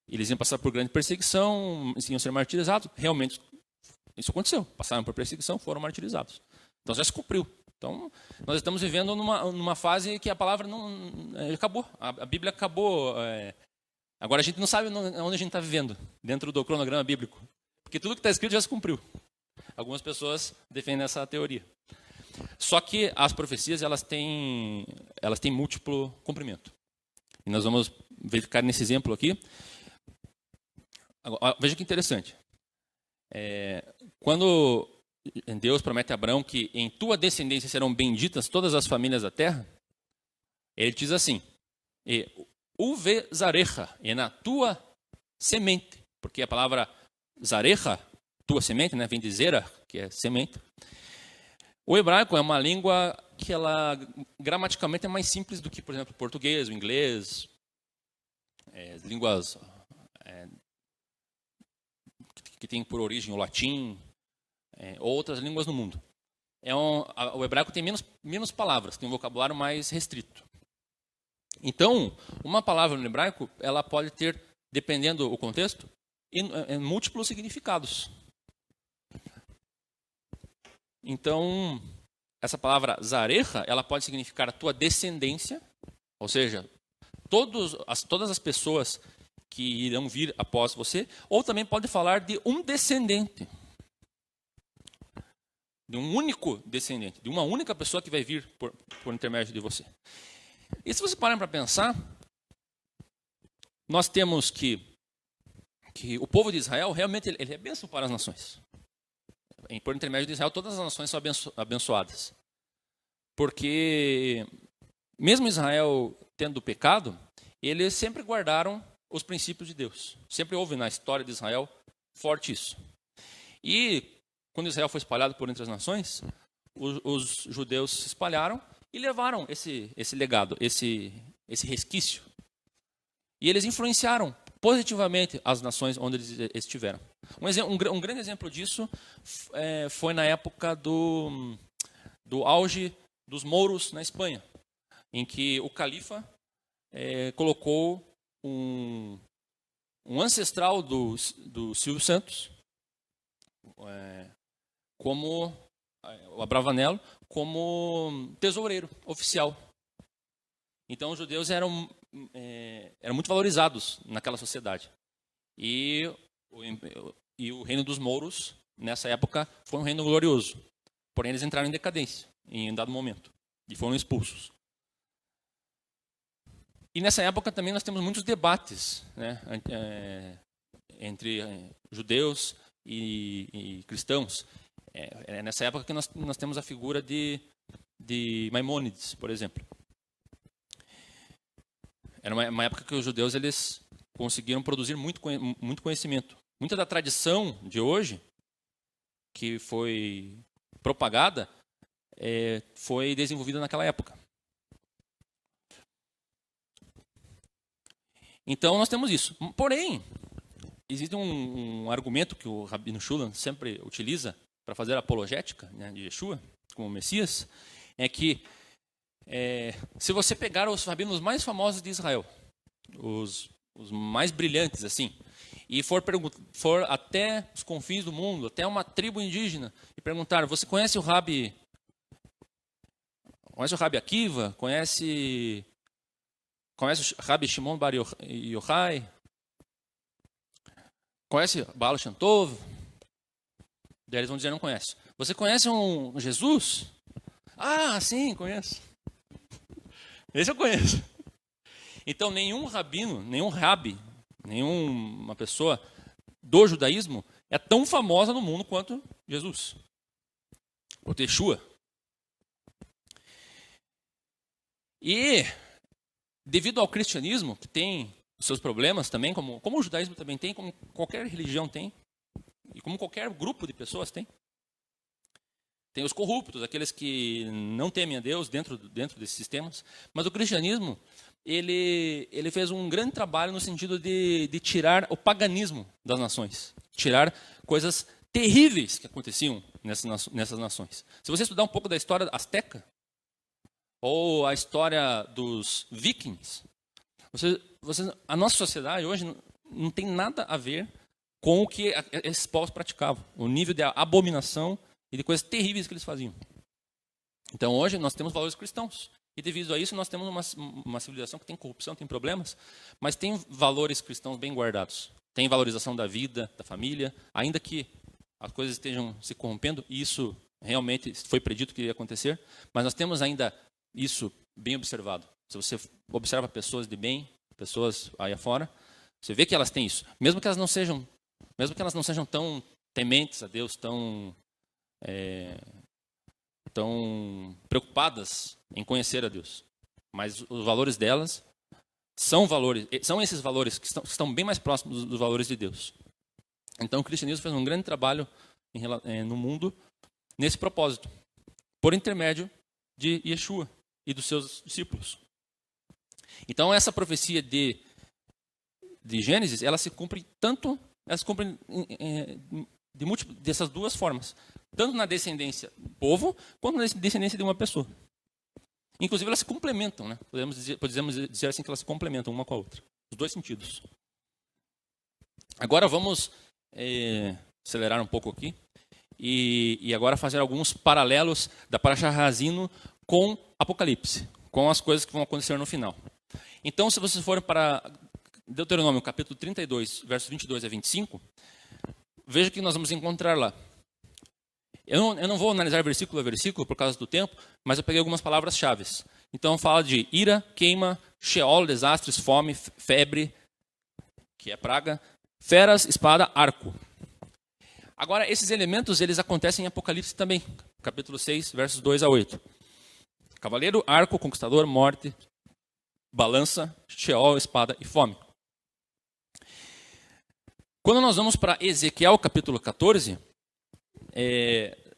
Speaker 1: Eles iam passar por grande perseguição, iam ser martirizados. Realmente, isso aconteceu. Passaram por perseguição, foram martirizados. Então, já se cumpriu. Então, nós estamos vivendo numa fase que a palavra acabou. A Bíblia acabou. Agora, a gente não sabe onde a gente está vivendo, dentro do cronograma bíblico. Porque tudo que está escrito já se cumpriu. Algumas pessoas defendem essa teoria. Só que as profecias elas têm múltiplo cumprimento. E nós vamos verificar nesse exemplo aqui Agora, veja que interessante. Quando Deus promete a Abraão que em tua descendência serão benditas todas as famílias da terra, ele diz assim, uve zarecha, e na tua semente, porque a palavra zarecha, tua semente, né, vem de zera, que é semente. O hebraico é uma língua que ela gramaticalmente é mais simples do que, por exemplo, o português, o inglês, línguas que tem por origem o latim, ou outras línguas no mundo. O hebraico tem menos palavras, tem um vocabulário mais restrito. Então, uma palavra no hebraico, ela pode ter, dependendo do contexto, múltiplos significados. Então, essa palavra zarecha, ela pode significar a tua descendência, ou seja, todas as pessoas que irão vir após você, ou também pode falar de um descendente, de um único descendente, de uma única pessoa que vai vir por intermédio de você. E se você parar para pensar, nós temos que o povo de Israel realmente ele é bênção para as nações. Por intermédio de Israel, todas as nações são abençoadas. Porque, mesmo Israel tendo pecado, eles sempre guardaram os princípios de Deus. Sempre houve na história de Israel forte isso. E, quando Israel foi espalhado por entre as nações, os judeus se espalharam e levaram esse legado, esse resquício. E eles influenciaram positivamente as nações onde eles estiveram. Um grande exemplo disso foi na época do auge dos mouros na Espanha, em que o califa colocou um ancestral do Silvio Santos, como o Abravanel, como tesoureiro oficial. Então, os judeus eram muito valorizados naquela sociedade. E o reino dos mouros, nessa época, foi um reino glorioso. Porém, eles entraram em decadência em um dado momento e foram expulsos. E nessa época também nós temos muitos debates, né, entre judeus e cristãos. É nessa época que nós temos a figura de Maimônides, por exemplo. Era uma época que os judeus eles conseguiram produzir muito conhecimento. Muita da tradição de hoje, que foi propagada, foi desenvolvida naquela época. Então, nós temos isso. Porém, existe um argumento que o Rabino Shulam sempre utiliza para fazer a apologética, né, de Yeshua como Messias, é que se você pegar os rabinos mais famosos de Israel, os mais brilhantes, assim, e for até os confins do mundo, até uma tribo indígena, e perguntar, você conhece o Rabi Akiva? Conhece o Rabi Shimon Bar Yochai? Conhece Baal Shem Tov? Daí eles vão dizer, não conhece. Você conhece um Jesus? Ah, sim, conheço. Esse eu conheço. Então, nenhum rabino, nenhuma pessoa do judaísmo é tão famosa no mundo quanto Jesus, quanto Yeshua. E, devido ao cristianismo, que tem os seus problemas também, como o judaísmo também tem, como qualquer religião tem, e como qualquer grupo de pessoas tem. Tem os corruptos, aqueles que não temem a Deus dentro desses sistemas. Mas o cristianismo, ele fez um grande trabalho no sentido de tirar o paganismo das nações. Tirar coisas terríveis que aconteciam nessas nações. Se você estudar um pouco da história azteca, ou a história dos vikings, a nossa sociedade hoje não tem nada a ver com o que esses povos praticavam. O nível de abominação e de coisas terríveis que eles faziam. Então, hoje, nós temos valores cristãos. E, devido a isso, nós temos uma civilização que tem corrupção, tem problemas, mas tem valores cristãos bem guardados. Tem valorização da vida, da família, ainda que as coisas estejam se corrompendo, e isso realmente foi predito que ia acontecer, mas nós temos ainda isso bem observado. Se você observa pessoas de bem, pessoas aí afora, você vê que elas têm isso. Mesmo que elas não sejam mesmo que elas não sejam tão tementes a Deus, tão preocupadas em conhecer a Deus. Mas os valores delas são esses valores que estão bem mais próximos dos valores de Deus. Então o cristianismo fez um grande trabalho no mundo nesse propósito, por intermédio de Yeshua e dos seus discípulos. Então essa profecia de Gênesis, ela se cumpre dessas duas formas, tanto na descendência do povo, quanto na descendência de uma pessoa. Inclusive elas se complementam, né? Podemos dizer assim que elas se complementam uma com a outra, os dois sentidos. Agora vamos acelerar um pouco aqui e agora fazer alguns paralelos da Parashá Ha'azinu com Apocalipse, com as coisas que vão acontecer no final. Então, se vocês forem para Deuteronômio, capítulo 32, versos 22 a 25, veja que nós vamos encontrar lá. Eu não vou analisar versículo a versículo por causa do tempo, mas eu peguei algumas palavras-chave. Então, fala de ira, queima, Sheol, desastres, fome, febre, que é praga, feras, espada, arco. Agora, esses elementos, eles acontecem em Apocalipse também, capítulo 6, versos 2 a 8. Cavaleiro, arco, conquistador, morte, balança, Sheol, espada e fome. Quando nós vamos para Ezequiel, capítulo 14,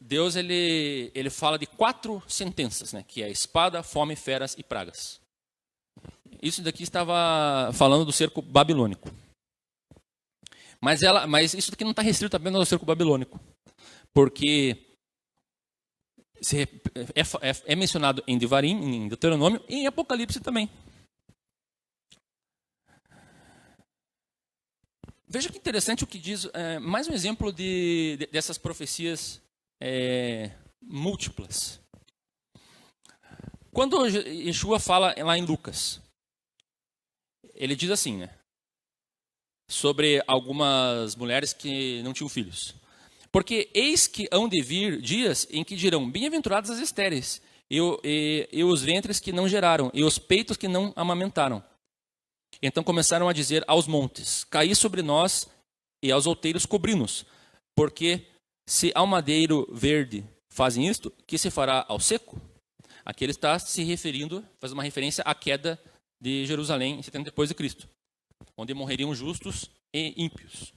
Speaker 1: Deus ele fala de 4 sentenças, né, que é espada, fome, feras e pragas. Isso daqui estava falando do cerco babilônico. Mas isso daqui não está restrito apenas ao cerco babilônico, porque é mencionado em Devarim, em Deuteronômio e em Apocalipse também. Veja que interessante o que diz, mais um exemplo dessas profecias múltiplas. Quando Yeshua fala lá em Lucas, ele diz assim, né, sobre algumas mulheres que não tinham filhos. Porque eis que hão de vir dias em que dirão, bem-aventuradas as estéreis, e os ventres que não geraram, e os peitos que não amamentaram. Então começaram a dizer aos montes, caí sobre nós, e aos outeiros cobri-nos. Porque se ao madeiro verde fazem isto, que se fará ao seco? Aqui ele está se referindo, faz uma referência à queda de Jerusalém em 70 depois de Cristo, onde morreriam justos e ímpios.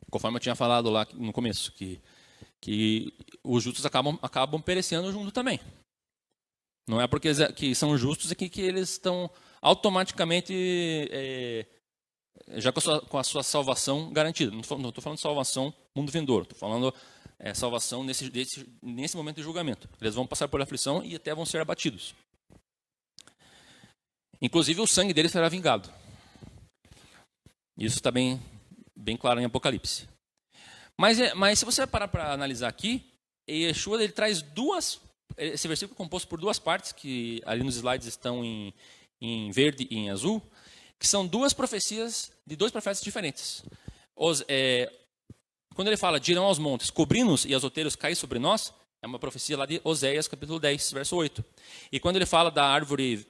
Speaker 1: Conforme eu tinha falado lá no começo, que os justos acabam perecendo junto também. Não é porque que são justos aqui que eles estão automaticamente já com a sua salvação garantida. Não estou falando de salvação mundo vindouro, estou falando salvação nesse momento de julgamento. Eles vão passar por aflição e até vão ser abatidos. Inclusive o sangue deles será vingado. Isso está bem claro em Apocalipse. Mas se você parar para analisar aqui, Yeshua ele traz esse versículo é composto por 2 partes, que ali nos slides estão em verde e em azul, que são 2 profecias de 2 profetas diferentes. Quando ele fala, dirão aos montes, cobri-nos e aos outeiros cair sobre nós, é uma profecia lá de Oséias, capítulo 10, verso 8. E quando ele fala da árvore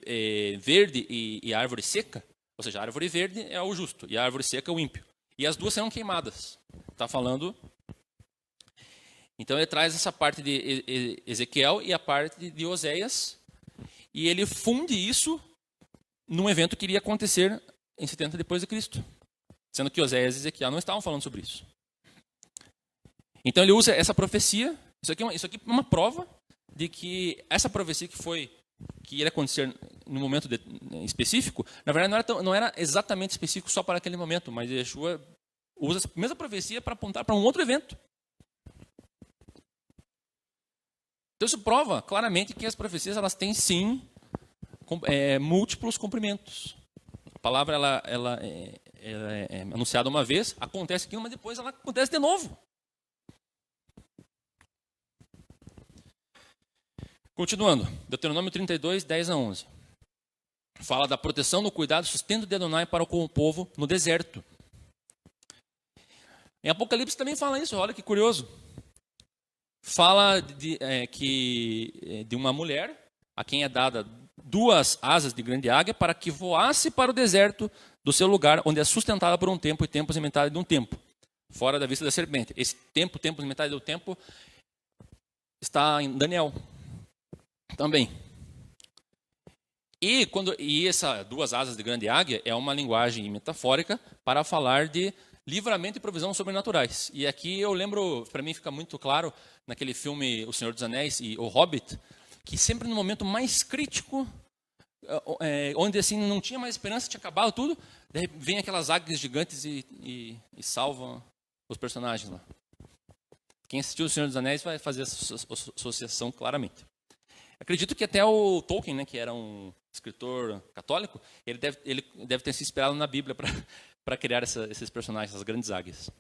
Speaker 1: verde e a árvore seca, ou seja, a árvore verde é o justo e a árvore seca é o ímpio. E as 2 serão queimadas. Está falando... Então ele traz essa parte de Ezequiel e a parte de Oséias, e ele funde isso num evento que iria acontecer em 70 depois de Cristo, sendo que Oséias e Ezequiel não estavam falando sobre isso. Então ele usa essa profecia, isso aqui é uma prova de que essa profecia que iria acontecer no momento específico, na verdade não era exatamente específico só para aquele momento, mas Yeshua usa essa mesma profecia para apontar para um outro evento. Então isso prova claramente que as profecias elas têm sim múltiplos cumprimentos. A palavra ela é anunciada uma vez, acontece aquilo, mas depois ela acontece de novo. Continuando, Deuteronômio 32, 10 a 11. Fala da proteção, do cuidado, sustento de Adonai para com o povo no deserto. Em Apocalipse também fala isso, olha que curioso. Fala de uma mulher a quem é dada 2 asas de grande águia para que voasse para o deserto do seu lugar, onde é sustentada por um tempo e tempos e metade de um tempo. fora da vista da serpente. Esse tempo, metade do tempo, está em Daniel também. E essa duas asas de grande águia é uma linguagem metafórica para falar de livramento e provisão sobrenaturais. E aqui eu lembro, para mim fica muito claro, naquele filme O Senhor dos Anéis e O Hobbit, que sempre no momento mais crítico, onde assim não tinha mais esperança, tinha acabado tudo, vem aquelas águias gigantes e salvam os personagens lá. Quem assistiu O Senhor dos Anéis vai fazer essa associação claramente. Acredito que até o Tolkien, né, que era um escritor católico, ele deve ter se inspirado na Bíblia para criar esses personagens, essas grandes águias.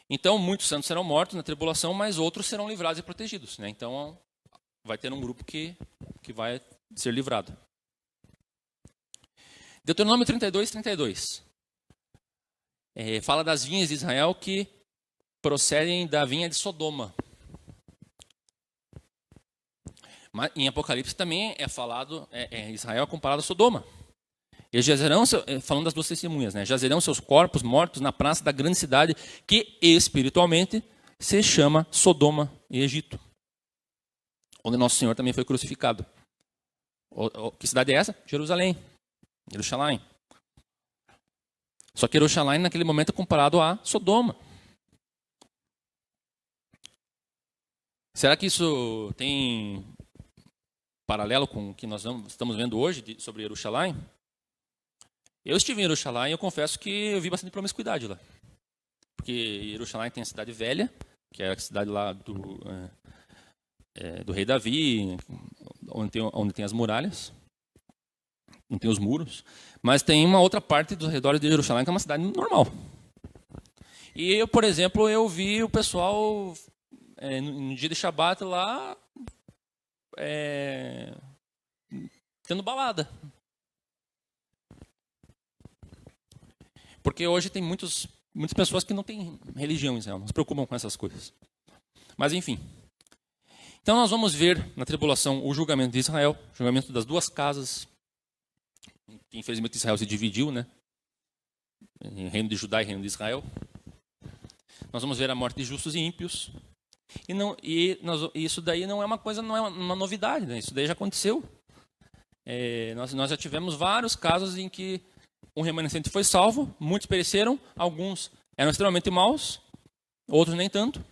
Speaker 1: Então, muitos santos serão mortos na tribulação, mas outros serão livrados e protegidos, né? Então, vai ter um grupo que vai ser livrado. Deuteronômio 32. Fala das vinhas de Israel que procedem da vinha de Sodoma. Mas em Apocalipse também é falado, Israel comparado a Sodoma. E jazerão, falando das duas testemunhas, né? Jazerão seus corpos mortos na praça da grande cidade, que espiritualmente se chama Sodoma e Egito, onde Nosso Senhor também foi crucificado. Que cidade é essa? Jerusalém. Só que Jerusalém naquele momento é comparado a Sodoma. Será que isso tem paralelo com o que nós estamos vendo hoje sobre Jerusalém? Eu estive em Jerusalém e eu confesso que eu vi bastante promiscuidade lá. Porque Jerusalém tem a cidade velha, que é a cidade lá do rei Davi, onde tem as muralhas, onde tem os muros. Mas tem uma outra parte dos redores de Jerusalém que é uma cidade normal. E eu, por exemplo, eu vi o pessoal no dia de Shabat lá tendo balada. Porque hoje tem muitas pessoas que não têm religião em Israel, não se preocupam com essas coisas. Mas enfim. Então nós vamos ver na tribulação o julgamento de Israel, o julgamento das duas casas. Infelizmente Israel se dividiu, né? Em reino de Judá e reino de Israel. Nós vamos ver a morte de justos e ímpios. Isso daí não é uma coisa, não é uma novidade, né? Isso daí já aconteceu. Nós já tivemos vários casos em que um remanescente foi salvo, muitos pereceram, alguns eram extremamente maus, outros nem tanto.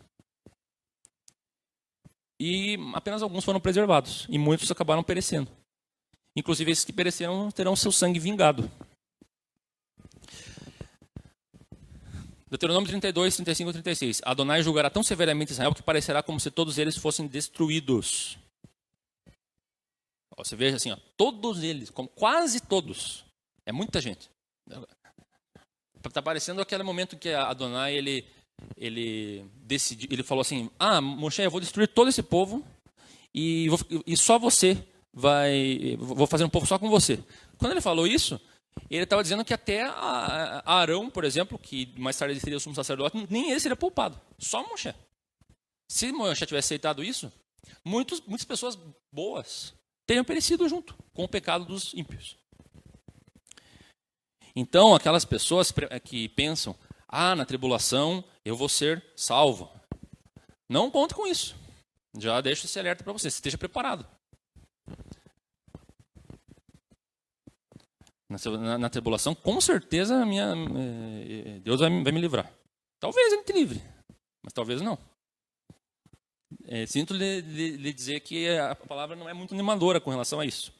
Speaker 1: E apenas alguns foram preservados, e muitos acabaram perecendo. Inclusive esses que pereceram terão seu sangue vingado. Deuteronômio 32, 35 e 36. Adonai julgará tão severamente Israel que parecerá como se todos eles fossem destruídos. Você veja assim, todos eles, quase todos. É muita gente. Está parecendo aquele momento que Adonai ele decidiu, ele falou assim: Moshe, eu vou destruir todo esse povo e só você vou fazer um povo só com você. Quando ele falou isso, ele estava dizendo que até Arão, por exemplo, que mais tarde seria o sumo sacerdote, nem ele seria poupado, só Moshe. Se Moshe tivesse aceitado isso, muitas pessoas boas teriam perecido junto com o pecado dos ímpios. Então, aquelas pessoas que pensam, na tribulação eu vou ser salvo. Não conte com isso. Já deixo esse alerta para você, esteja preparado. Na tribulação, com certeza, Deus vai me livrar. Talvez Ele te livre, mas talvez não. Sinto lhe dizer que a palavra não é muito animadora com relação a isso.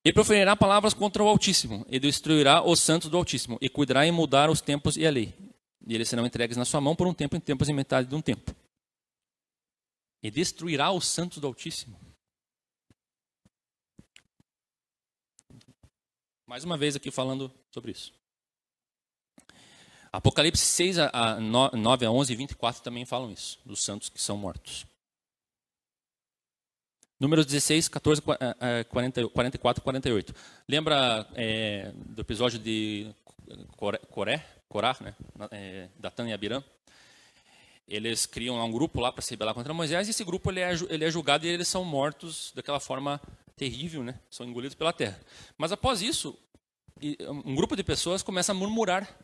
Speaker 1: E proferirá palavras contra o Altíssimo, e destruirá os santos do Altíssimo, e cuidará em mudar os tempos e a lei. E eles serão entregues na sua mão por um tempo, em tempos e metade de um tempo. E destruirá os santos do Altíssimo. Mais uma vez aqui falando sobre isso. Apocalipse 6, 9 a 11 e 24 também falam isso, dos santos que são mortos. Números 16, 14, 44 e 48. Lembra do episódio de Corá, né? Datã e Abirã? Eles criam lá um grupo lá para se rebelar contra Moisés, e esse grupo ele é julgado e eles são mortos daquela forma terrível, né? São engolidos pela terra. Mas após isso, um grupo de pessoas começa a murmurar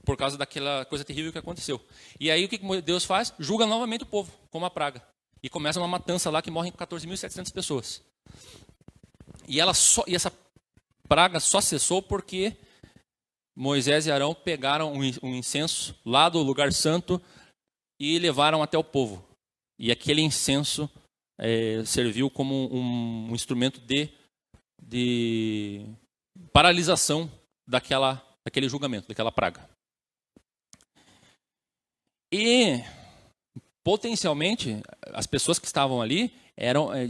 Speaker 1: por causa daquela coisa terrível que aconteceu. E aí o que Deus faz? Julga novamente o povo com uma praga. E começa uma matança lá que morrem 14.700 pessoas. E essa praga só cessou porque Moisés e Arão pegaram um incenso lá do lugar santo e levaram até o povo. E aquele incenso serviu como um instrumento de paralisação daquele julgamento, daquela praga. E, potencialmente, as pessoas que estavam ali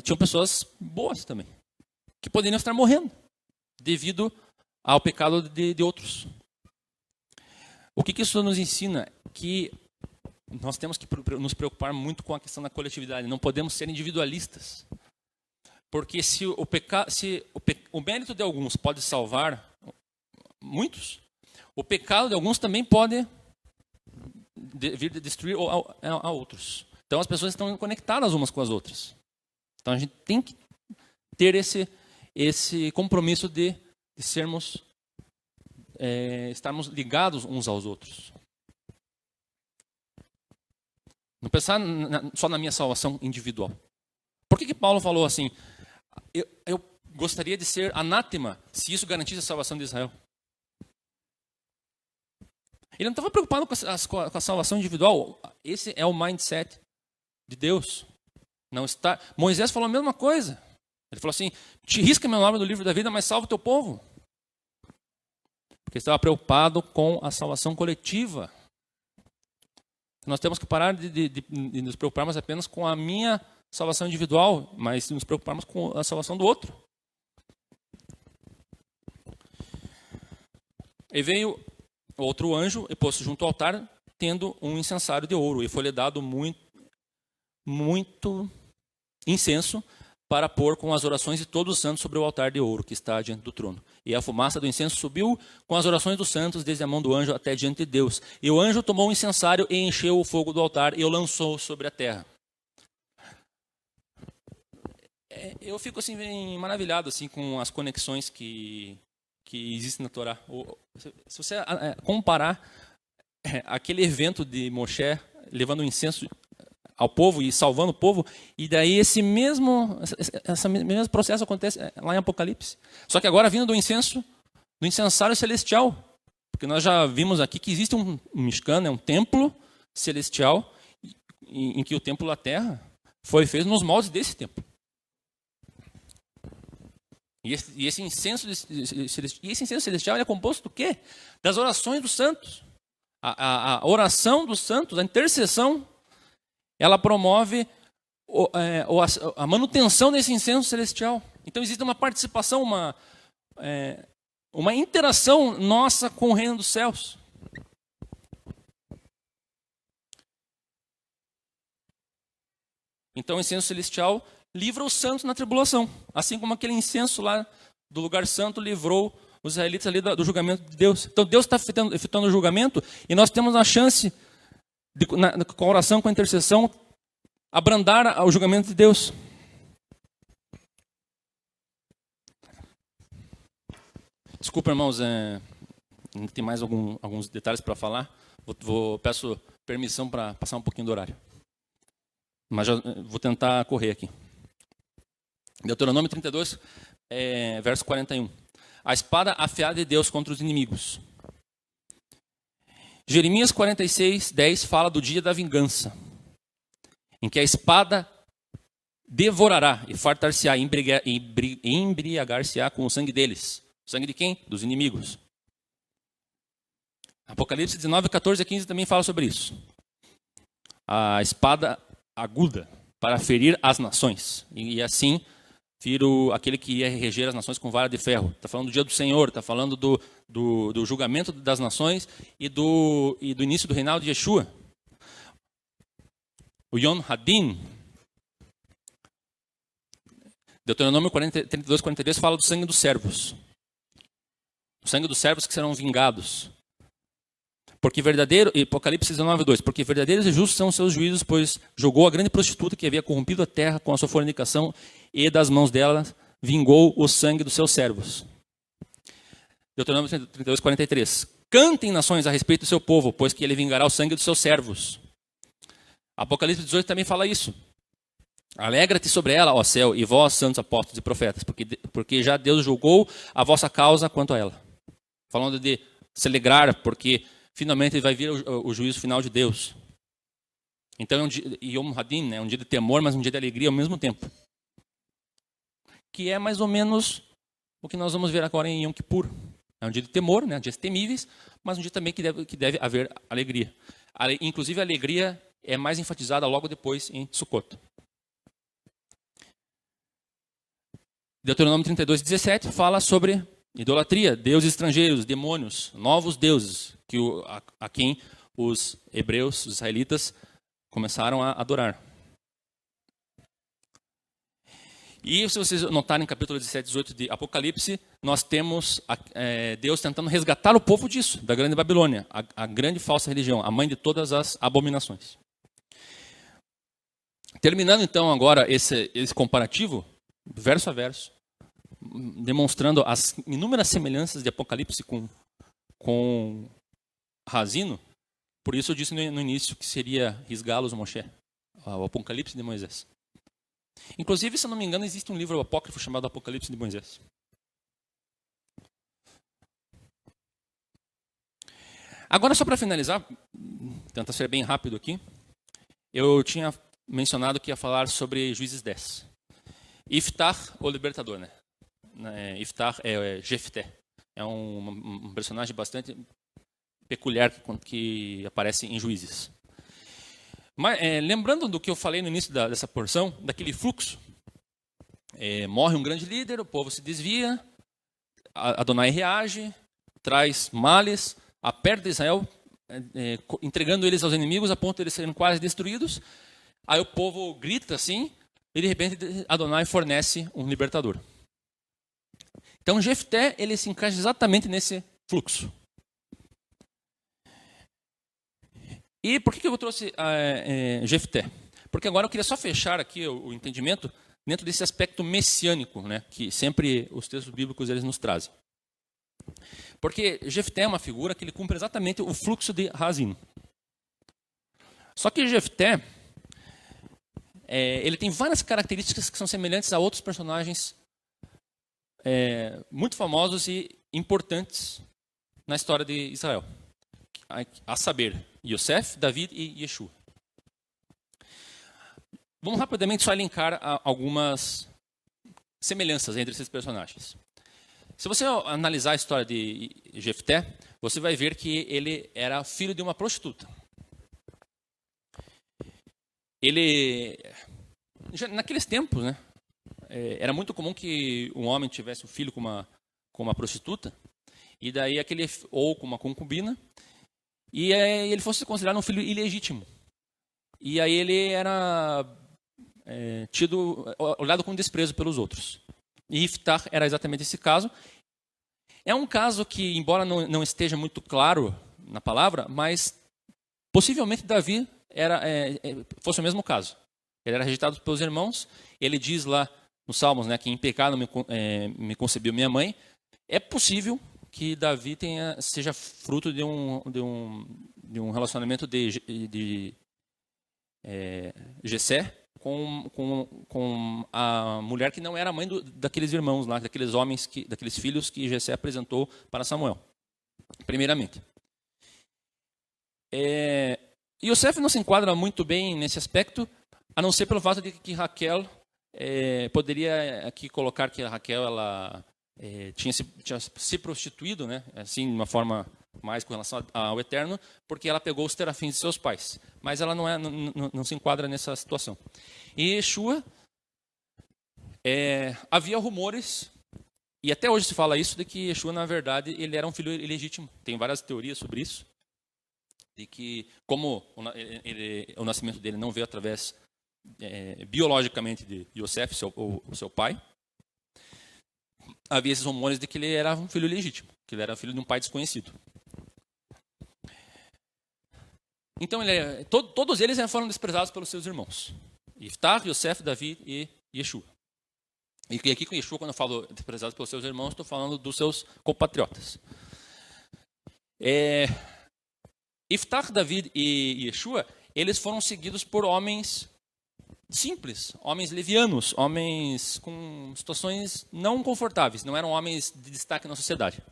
Speaker 1: tinham pessoas boas também, que poderiam estar morrendo devido ao pecado de outros. O que isso nos ensina? Que nós temos que nos preocupar muito com a questão da coletividade. Não podemos ser individualistas. Porque se o mérito de alguns pode salvar muitos, o pecado de alguns também pode vir a destruir a outros. Então as pessoas estão conectadas umas com as outras. Então a gente tem que ter esse compromisso de estarmos ligados uns aos outros. Não pensar só na minha salvação individual. Por que Paulo falou assim? Eu gostaria de ser anátema se isso garantisse a salvação de Israel. Ele não estava preocupado com a salvação individual. Esse é o mindset de Deus. Não está. Moisés falou a mesma coisa. Ele falou assim: te risca meu nome do livro da vida, mas salva o teu povo. Porque estava preocupado com a salvação coletiva. Nós temos que parar de nos preocuparmos apenas com a minha salvação individual, mas nos preocuparmos com a salvação do outro. E veio outro anjo e pôs-se junto ao altar, tendo um incensário de ouro, e foi-lhe dado muito incenso para pôr com as orações de todos os santos sobre o altar de ouro que está diante do trono. E a fumaça do incenso subiu com as orações dos santos desde a mão do anjo até diante de Deus. E o anjo tomou o incensário e encheu o fogo do altar e o lançou sobre a terra. Eu fico assim maravilhado assim com as conexões que existem na Torá. Se você comparar aquele evento de Moshe levando o incenso ao povo e salvando o povo, e daí esse mesmo processo acontece lá em Apocalipse. Só que agora vindo do incensário celestial, porque nós já vimos aqui que existe um Mishkan, um templo celestial, em que o templo da terra foi feito nos moldes desse templo. E esse incenso celestial é composto do quê? Das orações dos santos. A oração dos santos, a intercessão, ela promove a manutenção desse incenso celestial. Então existe uma participação, uma interação nossa com o reino dos céus. Então o incenso celestial livra os santos na tribulação, assim como aquele incenso lá do lugar santo livrou os israelitas ali do julgamento de Deus. Então Deus está efetuando o julgamento e nós temos a chance com a oração, com a intercessão, abrandar o julgamento de Deus. Desculpa, irmãos, tem mais alguns detalhes para falar. Peço permissão para passar um pouquinho do horário. Mas já vou tentar correr aqui. Deuteronômio 32, verso 41. A espada afiada de Deus contra os inimigos. Jeremias 46, 10 fala do dia da vingança, em que a espada devorará e fartar-se-á, embriagar-se-á com o sangue deles. O sangue de quem? Dos inimigos. Apocalipse 19, 14 a 15 também fala sobre isso. A espada aguda para ferir as nações. E assim, firo aquele que ia reger as nações com vara de ferro. Está falando do dia do Senhor, está falando do julgamento das nações e do início do reinado de Yeshua. O Yom Hadin, Deuteronômio 32, 42 fala do sangue dos servos. O sangue dos servos que serão vingados. Porque verdadeiro, Apocalipse 19, 2, porque verdadeiros e justos são os seus juízos, pois julgou a grande prostituta que havia corrompido a terra com a sua fornicação e das mãos dela vingou o sangue dos seus servos. Deuteronômio 32, 43. Cantem nações a respeito do seu povo, pois que ele vingará o sangue dos seus servos. Apocalipse 18 também fala isso. Alegra-te sobre ela, ó céu, e vós, santos apóstolos e profetas, porque já Deus julgou a vossa causa quanto a ela. Falando de se alegrar, porque finalmente vai vir o juízo final de Deus. Então é um dia, Yom Hadin, né, um dia de temor, mas um dia de alegria ao mesmo tempo. Que é mais ou menos o que nós vamos ver agora em Yom Kippur. É um dia de temor, né, dias temíveis, mas um dia também que deve haver alegria. Inclusive a alegria é mais enfatizada logo depois em Sukkot. Deuteronômio 32, 17 fala sobre idolatria, deuses estrangeiros, demônios, novos deuses, a quem os hebreus, os israelitas, começaram a adorar. E se vocês notarem no capítulo 17, 18 de Apocalipse, nós temos Deus tentando resgatar o povo disso, da grande Babilônia, a grande falsa religião, a mãe de todas as abominações. Terminando então agora esse comparativo, verso a verso, demonstrando as inúmeras semelhanças de Apocalipse com Razino. Por isso eu disse no início que seria Risgalos Moshe, o Apocalipse de Moisés. Inclusive, se eu não me engano, existe um livro apócrifo chamado Apocalipse de Moisés. Agora, só para finalizar, tentar ser bem rápido aqui, eu tinha mencionado que ia falar sobre Juízes 10. Iftar, o libertador, né? Iftar é Jefté. É um personagem bastante peculiar que aparece em Juízes. Mas, lembrando do que eu falei no início dessa porção, daquele fluxo, morre um grande líder, o povo se desvia, Adonai reage, traz males, aperta Israel, entregando eles aos inimigos, a ponto de eles serem quase destruídos. Aí o povo grita assim, e de repente Adonai fornece um libertador. Então Jefté, ele se encaixa exatamente nesse fluxo. E por que eu trouxe Jefté? Porque agora eu queria só fechar aqui o entendimento dentro desse aspecto messiânico, né, que sempre os textos bíblicos eles nos trazem. Porque Jefté é uma figura que ele cumpre exatamente o fluxo de Razino. Só que Jefté, ele tem várias características que são semelhantes a outros personagens muito famosos e importantes na história de Israel. A saber, Yosef, David e Yeshua. Vamos rapidamente só elencar algumas semelhanças entre esses personagens. Se você analisar a história de Jefté, você vai ver que ele era filho de uma prostituta. Ele, naqueles tempos, né, era muito comum que um homem tivesse um filho com uma prostituta, e daí ou com uma concubina, e ele fosse considerado um filho ilegítimo. E aí ele era olhado com desprezo pelos outros. E Iftar era exatamente esse caso. É um caso que, embora não esteja muito claro na palavra, mas possivelmente Davi fosse o mesmo caso. Ele era rejeitado pelos irmãos. Ele diz lá nos Salmos, né, que em pecado me concebeu minha mãe. É possível que Davi seja fruto de um relacionamento de Jessé com a mulher que não era mãe daqueles irmãos lá, daqueles homens, daqueles filhos que Jessé apresentou para Samuel, primeiramente. Yosef não se enquadra muito bem nesse aspecto, a não ser pelo fato de que Raquel, poderia aqui colocar que a Raquel tinha se prostituído, né, assim, de uma forma mais com relação ao Eterno, porque ela pegou os terafins de seus pais. Mas ela não se enquadra nessa situação. E Yeshua, havia rumores, e até hoje se fala isso, de que Yeshua, na verdade, ele era um filho ilegítimo. Tem várias teorias sobre isso, de que como o nascimento dele não veio através biologicamente de Yosef, o seu pai, havia esses rumores de que ele era um filho ilegítimo, que ele era filho de um pai desconhecido. Então, todos eles foram desprezados pelos seus irmãos. Iftar, Yosef, Davi e Yeshua. E aqui com Yeshua, quando eu falo desprezados pelos seus irmãos, estou falando dos seus compatriotas. Iftach, David e Yeshua, eles foram seguidos por homens simples, homens levianos, homens com situações não confortáveis, não eram homens de destaque na sociedade.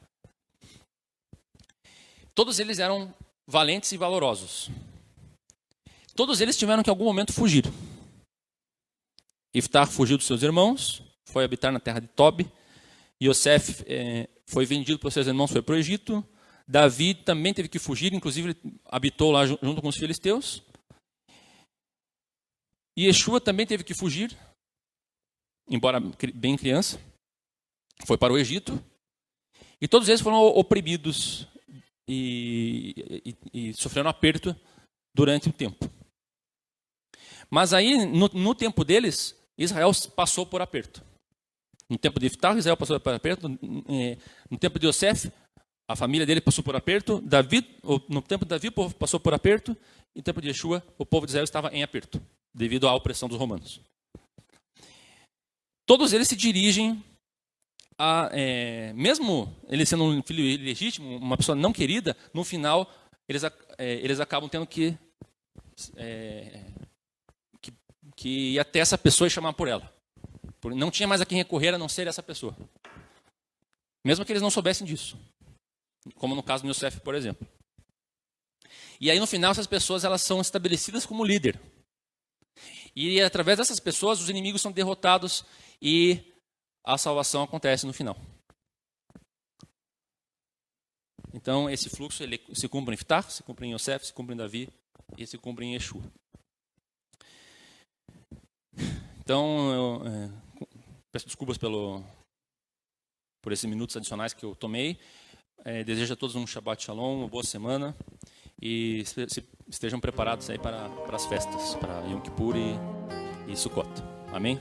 Speaker 1: Todos eles eram valentes e valorosos. Todos eles tiveram que em algum momento fugir. Iftach fugiu dos seus irmãos, foi habitar na terra de Tob. Yosef foi vendido pelos seus irmãos, foi para o Egito. Davi também teve que fugir, inclusive ele habitou lá junto com os filisteus. E Yeshua também teve que fugir, embora bem criança, foi para o Egito. E todos eles foram oprimidos e sofreram aperto durante um tempo. Mas aí, no tempo deles, Israel passou por aperto. No tempo de Iftach, Israel passou por aperto. No tempo de Yosef, a família dele passou por aperto. No tempo de Davi, o povo passou por aperto. E no tempo de Yeshua, o povo de Israel estava em aperto, devido à opressão dos romanos. Todos eles se dirigem mesmo ele sendo um filho ilegítimo, uma pessoa não querida, no final, eles acabam tendo que ir até essa pessoa e chamar por ela. Não tinha mais a quem recorrer a não ser essa pessoa. Mesmo que eles não soubessem disso. Como no caso do Yosef, por exemplo. E aí, no final, essas pessoas elas são estabelecidas como líder. E através dessas pessoas, os inimigos são derrotados e a salvação acontece no final. Então, esse fluxo ele se cumpre em Iftach, se cumpre em Yosef, se cumpre em Davi e se cumpre em Yeshua. Então, eu peço desculpas por esses minutos adicionais que eu tomei. Desejo a todos um Shabbat Shalom, uma boa semana. E estejam preparados aí para as festas, para Yom Kippur e Sukkot. Amém?